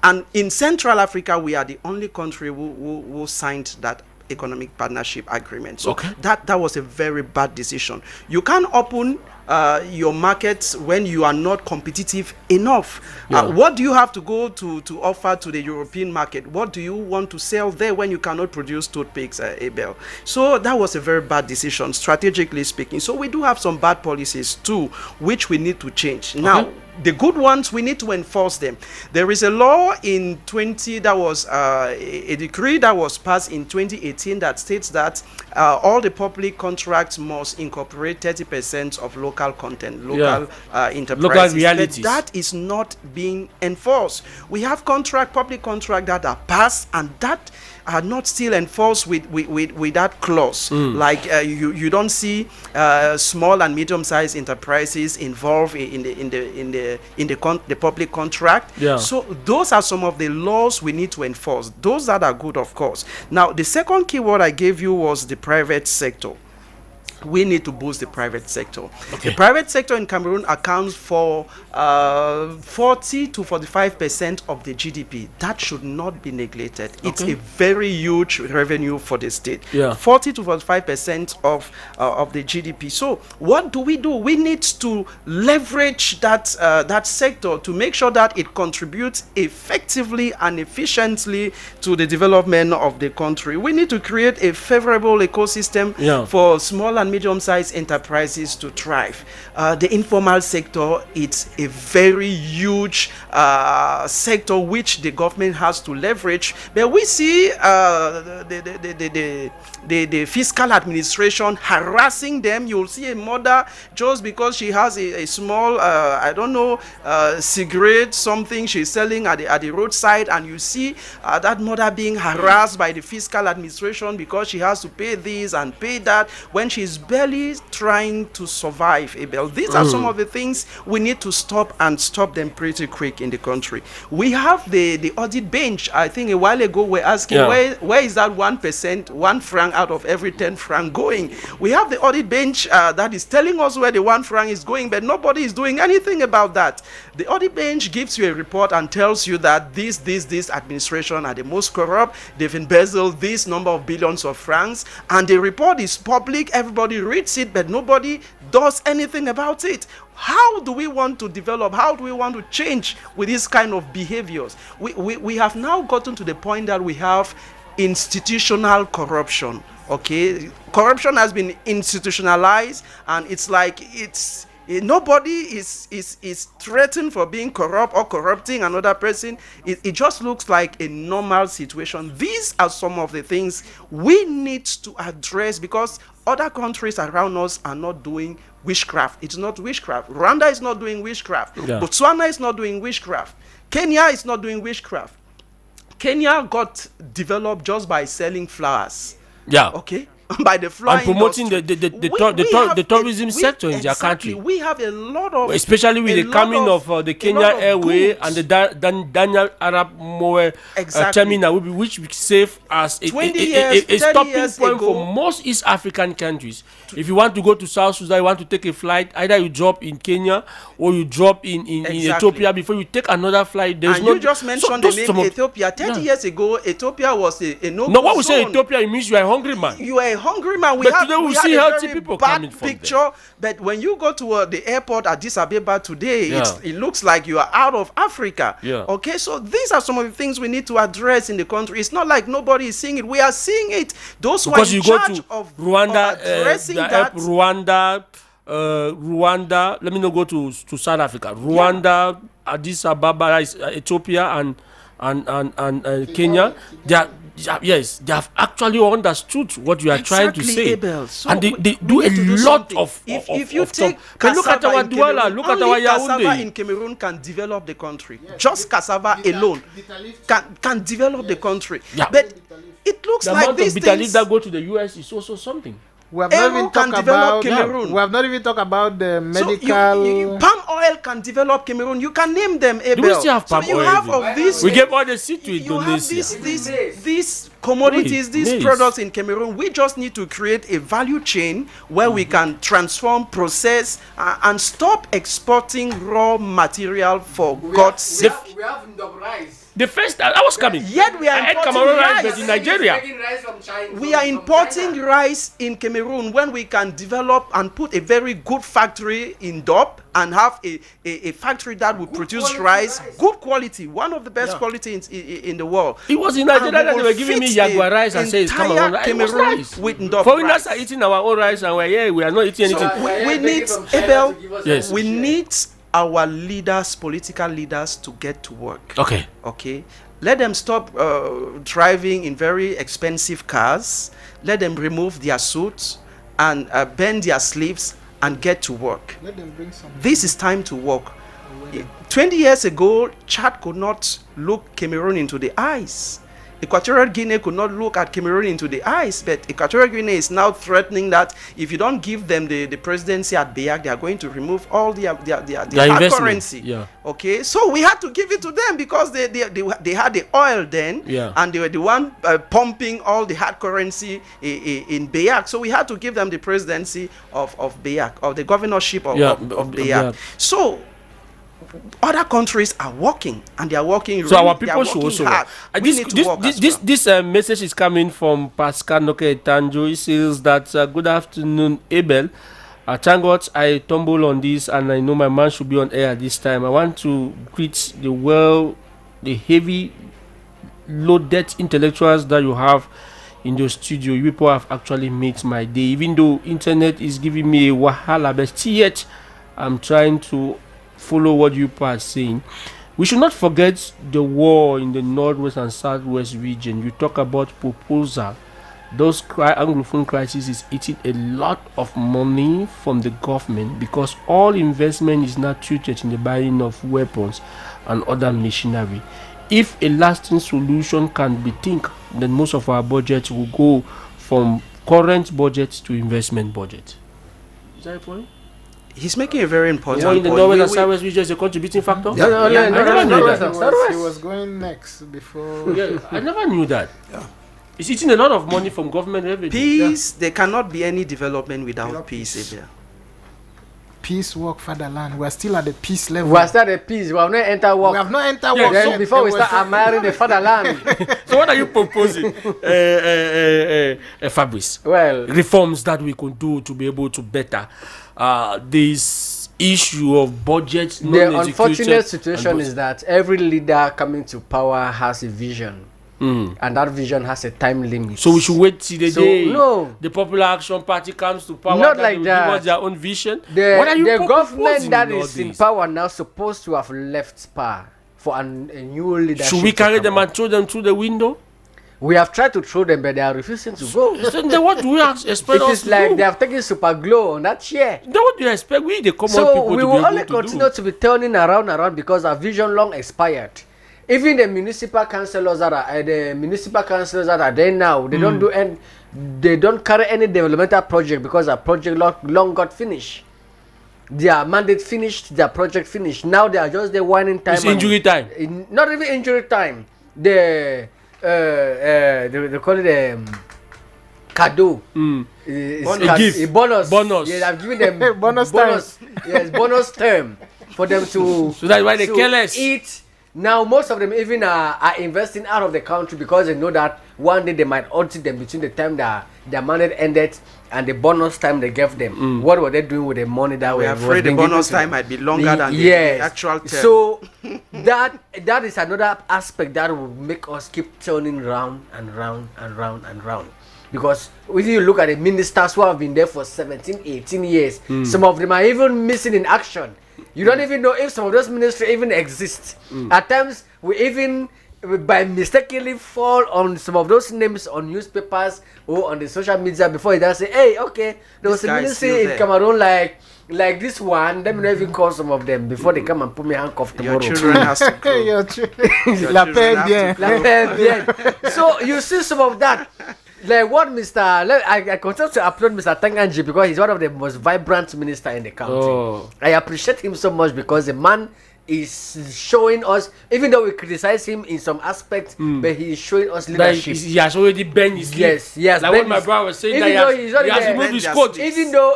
And in Central Africa, we are the only country who signed that economic partnership agreement. So that was a very bad decision. You can't open your markets when you are not competitive enough. What do you have to go to offer to the European market? What do you want to sell there when you cannot produce toothpicks, Abel? So that was a very bad decision, strategically speaking. So we do have some bad policies too, which we need to change. Now, the good ones, we need to enforce them. There is a law in that was a decree that was passed in 2018 that states that all the public contracts must incorporate 30% of local content, local enterprises. Local realities. But that is not being enforced. We have public contract that are passed, and that are not still enforced with that clause. Like you don't see small and medium-sized enterprises involved in the public contract. So those are some of the laws we need to enforce. Those that are good, of course. Now, the second keyword I gave you was the private sector. we need to boost the private sector. Okay. The private sector in Cameroon accounts for 40 to 45% of the GDP. That should not be neglected. It's a very huge revenue for the state. 40 to 45% of the GDP. So what do? We need to leverage that sector to make sure that it contributes effectively and efficiently to the development of the country. We need to create a favorable ecosystem for small and medium-sized enterprises to thrive. The informal sector, it's a very huge sector which the government has to leverage. But we see the fiscal administration harassing them. You'll see a mother just because she has a small, cigarette, something she's selling at the roadside, and you see that mother being harassed by the fiscal administration because she has to pay this and pay that when she's barely trying to survive. Abel, these are some of the things we need to stop them pretty quick in the country. We have the audit bench. I think a while ago we're asking where is that 1%, 1 franc out of every 10 franc going? We have the audit bench that is telling us where the 1 franc is going, but nobody is doing anything about that. The audit bench gives you a report and tells you that this administration are the most corrupt. They've embezzled this number of billions of francs, and the report is public. Everybody reads it, but nobody does anything about it. How do we want to develop? How do we want to change with this kind of behaviors? We have now gotten to the point that we have institutional corruption. Okay, corruption has been institutionalized, and it's like nobody is threatened for being corrupt or corrupting another person. It just looks like a normal situation. These are some of the things we need to address, because other countries around us are not doing witchcraft. It's not witchcraft. Rwanda is not doing witchcraft. Botswana is not doing witchcraft. Kenya is not doing witchcraft. Kenya got developed just by selling flowers. Okay. By the flower and promoting the tourism sector in their country. We have a lot of, especially with the coming of the Kenya Airway and the Daniel Arab Moe terminal, which will serve as a stopping point for most East African countries. If you want to go to South Sudan, you want to take a flight, either you drop in Kenya or you drop in Ethiopia before you take another flight. You just mentioned the name Ethiopia. 30 years ago, Ethiopia was a no-go No, what we say Ethiopia, it means you are a hungry man. You are a hungry man. But today we see healthy people coming from picture. But when you go to the airport at Addis Ababa today, it looks like you are out of Africa. Okay, so these are some of the things we need to address in the country. It's not like nobody is seeing it. We are seeing it. Those who are in charge of Rwanda, addressing that. Rwanda. Let me not go to South Africa. Rwanda, Addis Ababa, Ethiopia, and Kenya. They have actually understood what you are trying to say, so and they do a lot of. If you take look at our Douala, look at our Yaoundé. Cassava in Cameroon can develop the country. Just cassava alone can develop the country. But it looks like these things. The amount of bitter leaf that go to the US is also something. We have not even talked about Cameroon. We have not even talked about the medical. Palm oil can develop Cameroon. You can name them. Abel. Do we still have palm oil? We gave all the seed to Indonesia. You have these commodities, these products in Cameroon. We just need to create a value chain where we can transform, process, and stop exporting raw material for God's sake. We have rice. The first I was coming. Yet we are importing rice. But in Nigeria. We are importing rice in Cameroon when we can develop and put a very good factory in Dop and have a factory that will produce rice, good quality, one of the best quality in the world. It was in Nigeria that they were giving me Jaguar rice and saying, come on, Cameroon with Dop. Foreigners are eating our own rice and we are not eating anything. We need, Abel, we need our leaders, political leaders, to get to work. Okay. Let them stop driving in very expensive cars. Let them remove their suits and bend their sleeves and get to work. Let them bring some. This is time to work. 20 years ago, Chad could not look Cameroon into the eyes. Equatorial Guinea could not look at Cameroon into the eyes, but Equatorial Guinea is now threatening that if you don't give them the presidency at BEAC, they are going to remove all their hard currency. Yeah. Okay, so we had to give it to them because they had the oil then, and they were the one pumping all the hard currency in BEAC. So we had to give them the presidency of BEAC, of the governorship of BEAC. So other countries are working, and they are working. So our people should also work. This message is coming from Pascal Noke Tanjo. He says that good afternoon, Abel. Thank God I tumble on this, and I know my man should be on air this time. I want to greet the heavy loaded intellectuals that you have in your studio. You people have actually made my day. Even though internet is giving me a wahala, but still yet I'm trying to follow what you are saying. We should not forget the war in the northwest and southwest region. You talk about proposal. Those Anglophone crisis is eating a lot of money from the government because all investment is not treated in the buying of weapons and other machinery. If a lasting solution can be think, then most of our budget will go from current budget to investment budget. Is that a point? He's making a very important point. The northwest and southwest region is a contributing factor? I never knew that. He was going next before. I never knew that. It's eating a lot of money from government revenue. Peace, there cannot be any development without peace. Peace, work, fatherland. We're still at the peace level. We're still at the peace. We have not entered work. We have not entered work. Then before we start admiring the fatherland. So what are you proposing, Fabrice? Well, reforms that we could do to be able to better this issue of budget. The unfortunate situation is that every leader coming to power has a vision. And that vision has a time limit. So we should wait till the day the Popular Action Party comes to power. Not like that. Give us their own vision. The government that is in power now supposed to have left power for a new leadership. Should we carry them and throw them through the window? We have tried to throw them, but they are refusing to go. Then what do we expect? It is like they have taken super glue on that chair. Then what do you expect? We the common so people we will only continue to be turning around because our vision long expired. Even the municipal councillors that are there now, they don't do any, they don't carry any developmental project because our project long got finished. Their mandate finished, their project finished. Now they are just the whining time. It's injury time. Not even injury time. They call it Kado. Bonus. Yeah, I've given them bonus. Yes, bonus term for them to. So that's why they careless. Eat. Now most of them even are investing out of the country because they know that one day they might audit them between the time that their mandate ended and the bonus time they gave them. What were they doing with the money that we are afraid the bonus time might be longer than the actual term. So that is another aspect that will make us keep turning round and round and round and round. Because when you look at the ministers who have been there for 17, 18 years, some of them are even missing in action. You don't even know if some of those ministries even exist. At times, we even by mistakenly fall on some of those names on newspapers or on the social media before they say, hey, okay, there was a ministry in Cameroon like this one. Let me not even call some of them before they come and put me handcuffed tomorrow. Your children has to grow. Your children. La paix bien. So you see some of that. Like what I continue to applaud Mr. Tanganji because he's one of the most vibrant ministers in the country. I appreciate him so much because the man is showing us, even though we criticize him in some aspects, but he is showing us leadership. He has already bent his yes, like what my brother was saying, that he has removed his coat,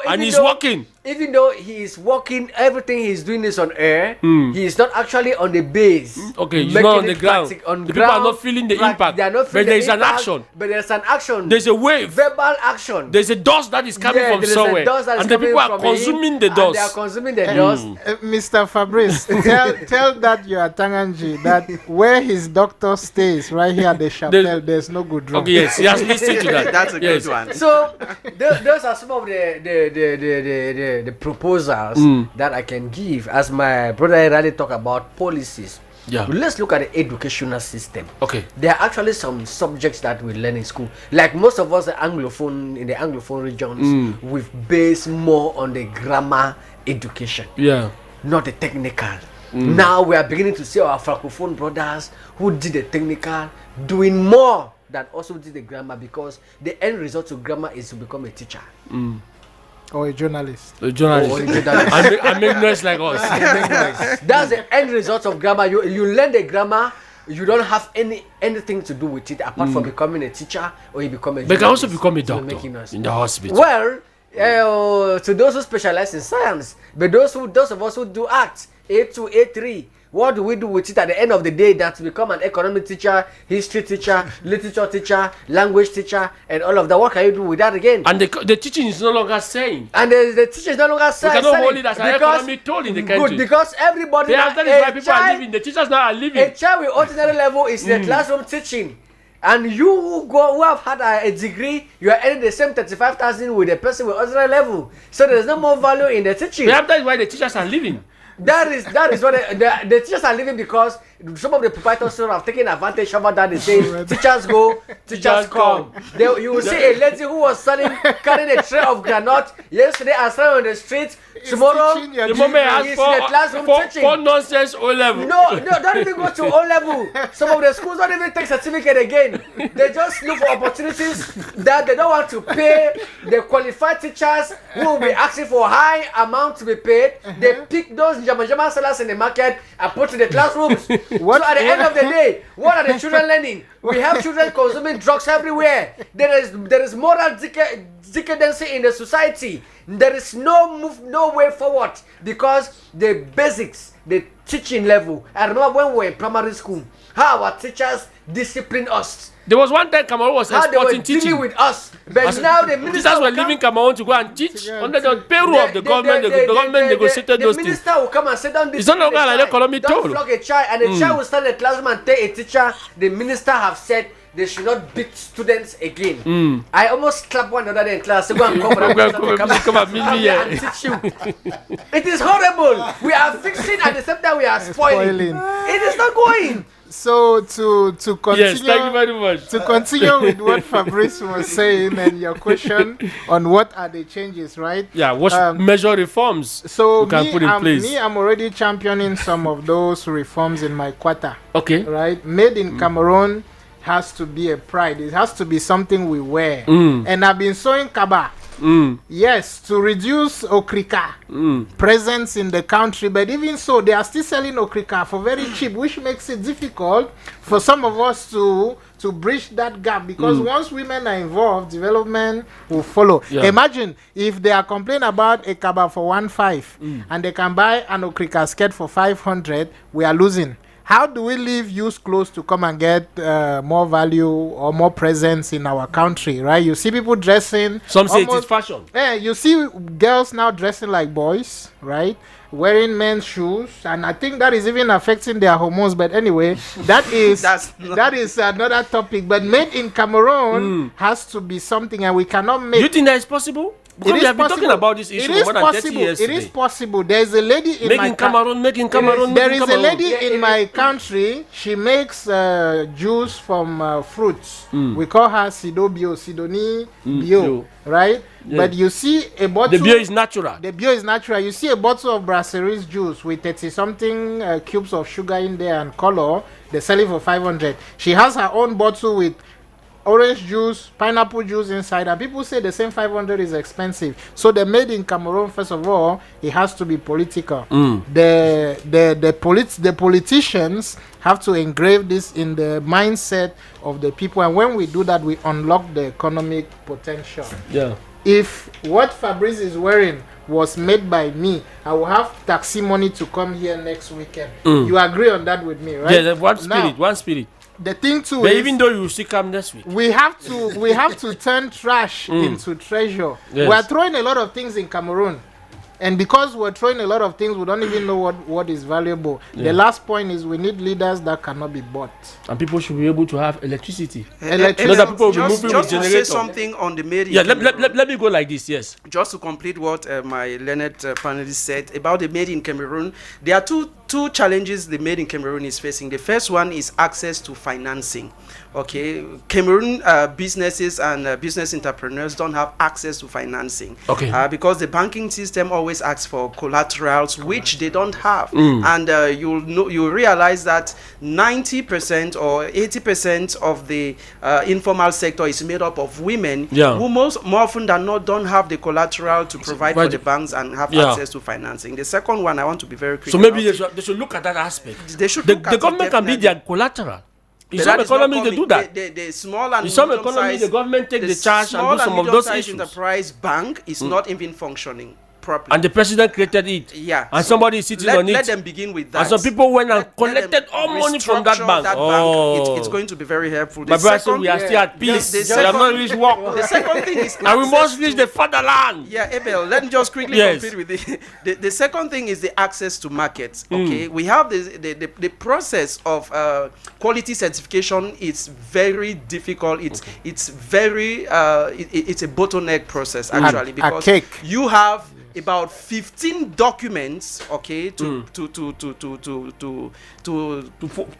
and he's working. Even though he is working, everything he's doing is on air. He is not actually on the base. Okay, he's not on the ground. The people are not feeling the impact. They are not feeling but there is an action. But there's an action. There's a wave. Verbal action. There's a dust that is coming from somewhere, and the people are consuming the dust. They are consuming the dust. Mr. Fabrice, tell that you are Tanganji that where his doctor stays, right here at the chapel, there's no good room. Okay, yes, he has listened to that. That's a good one. So those are some of the proposals that I can give. As my brother really talk about policies. Yeah. Let's look at the educational system. Okay. There are actually some subjects that we learn in school. Like most of us are Anglophone in the Anglophone regions, we've based more on the grammar education. Yeah. Not the technical. Now we are beginning to see our francophone brothers who did the technical doing more than also did the grammar, because the end result of grammar is to become a teacher. Or a journalist. A journalist. Or a journalist. I make noise like us. That's the end result of grammar. You learn the grammar, you don't have anything to do with it apart from becoming a teacher, or you become a journalist. But you can also become a doctor in the hospital. Well, to those who specialize in science, but those of us who do arts, A2, A3, what do we do with it at the end of the day? That become an economic teacher, history teacher, literature teacher, language teacher, and all of that. What can you do with that again? And the teaching is no longer saying. And the teacher is no longer saying. We cannot hold it as an economic toll in the country. Good, because everybody. That is why people are living. The teachers now are living. A child with ordinary level is in the classroom teaching. And you who have had a degree, you are earning the same 35,000 with a person with ordinary level. So there is no more value in the teaching. That is why the teachers are living. That is what the teachers are living, because some of the proprietors have taken advantage of that. They say teachers go, teachers come. You will see a lady who was carrying a tray of granite yesterday and standing on the street. Tomorrow, the moment I ask for nonsense O level. No, don't even go to O level. Some of the schools don't even take certificate again. They just look for opportunities that they don't want to pay the qualified teachers who will be asking for high amount to be paid. They pick those jama sellers in the market and put in the classrooms. So at the end of the day, what are the children learning? We have children consuming drugs everywhere. There is moral decadency in the society. There is no way forward, because the basics, the teaching level. I remember when we were in primary school, how our teachers disciplined us. There was one time Cameroon was exporting teaching. Dealing with us, but now the minister teachers were leaving Cameroon to go and teach under the payroll of the government. The government negotiated those things. The minister will come and sit down. It's not longer like economic toll. Don't flog a child, and the child will stand in the classroom and tell a teacher. The minister have said they should not beat students again. I almost clap one another in class. So go and come and meet me here and teach you. It is horrible. We are fixing at the same time we are spoiling. It is not going. So to continue, yes, thank you very much. To continue with what Fabrice was saying and your question on what are the changes, right? Yeah, what major reforms so you can put in place? I'm already championing some of those reforms in my quarter. Okay. Right? Made in Cameroon has to be a pride. It has to be something we wear. And I've been sewing kaba. Yes, to reduce okrika presence in the country, but even so, they are still selling okrika for very cheap, which makes it difficult for some of us to bridge that gap, because once women are involved, development will follow. Imagine if they are complaining about a kaba for 1.5 and they can buy an okrika skirt for 500, we are losing. How do we leave used clothes to come and get more value or more presence in our country, right? You see people dressing. Some say it is fashion. Yeah, you see girls now dressing like boys, right? Wearing men's shoes, and I think that is even affecting their hormones. But anyway, that is another topic. But made in Cameroon has to be something, and we cannot make. You think that is possible? Because we have been talking about this issue for more than 30 years today. It is possible. There is a lady in making Cameroon. There is a lady in my country. She makes juice from fruits. We call her Sidonie Bio, right? Yeah. But you see a bottle. The bio is natural. The bio is natural. You see a bottle of Brasseries juice with 30-something cubes of sugar in there and color. They sell it for 500. She has her own bottle with orange juice, pineapple juice inside, and people say the same 500 is expensive. So the made in Cameroon, first of all, it has to be political. The politicians have to engrave this in the mindset of the people, and when we do that, we unlock the economic potential. Yeah. If what Fabrice is wearing was made by me, I will have taxi money to come here next weekend. You agree on that with me, right? Yeah, one spirit. The thing too but is, even though you still come next week, we have to turn trash into treasure. Yes. We are throwing a lot of things in Cameroon, and because we're throwing a lot of things, we don't even know what is valuable. The last point is we need leaders that cannot be bought, and people should be able to have electricity. Not that people will be moving with generator. Say something on the made in Cameroon. Let me go like this. Yes, just to complete what my learned panelist said about the made in Cameroon. There are two challenges the made in Cameroon is facing. The first one is access to financing. Okay, Cameroon businesses and business entrepreneurs don't have access to financing. Okay, because the banking system always always ask for collaterals, which they don't have. And you'll realize that 90% or 80% of the informal sector is made up of women who more often than not don't have the collateral to provide for the banks and have access to financing. The second one, I want to be very clear. So maybe they should look at that aspect. They should the government can be their collateral. In some economies, they do that. The small and in some economies, the government take the charge and do some of those issues. Enterprise bank is not even functioning properly. And the president created it. Yeah. And somebody is sitting on it. Let them begin with that. And some people went and collected all money from that bank. It's going to be very helpful. My brother said we are still at peace. We have not reached war. The second thing is and we must reach the fatherland. Yeah, Abel, let me just quickly complete with it. The second thing is the access to markets. Okay, we have the process of quality certification. It's very difficult. It's very it's a bottleneck process actually, because you have about 15 documents, okay, to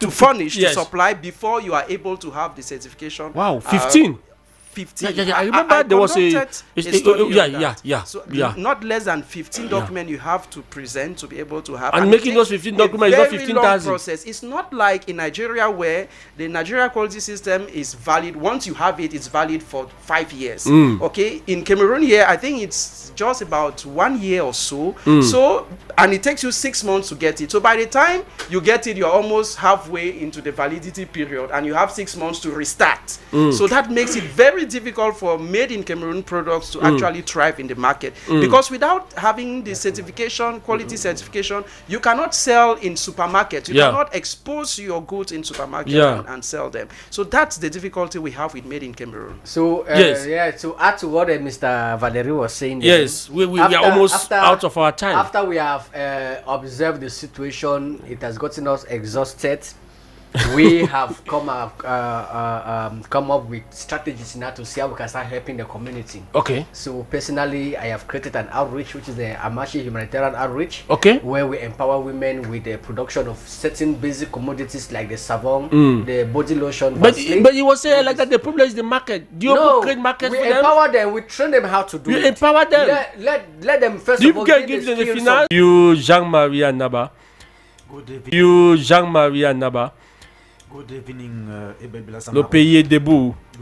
furnish, to supply before you are able to have the certification. Wow, 15. 15. Yeah. I remember there was a So not less than 15 documents you have to present to be able to have. And making those 15 documents is not 15,000. Process. It's not like in Nigeria where the Nigeria quality system is valid. Once you have it, it's valid for 5 years. Okay. In Cameroon here, I think it's just about 1 year or so. So, and it takes you 6 months to get it. So by the time you get it, you're almost halfway into the validity period, and you have 6 months to restart. So that makes it very difficult for made in Cameroon products to actually thrive in the market, because without having the certification, quality certification, you cannot sell in supermarkets. You cannot expose your goods in supermarkets and sell them. So that's the difficulty we have with made in Cameroon. So to add to what Mr. Valerie was saying, we are almost out of our time. After we have observed the situation, it has gotten us exhausted. We have come up with strategies now to see how we can start helping the community. Okay. So personally, I have created an outreach, which is the Amashi Humanitarian Outreach. Okay. Where we empower women with the production of certain basic commodities like the savon, the body lotion. But you were saying like that the problem is the market. Do you create market for them? We empower them. We train them how to do it. You empower them. Let them first of all give them the finance. You Jean-Marie Naba. Good evening. You Jean-Marie Naba. Good evening, Le pays est debout.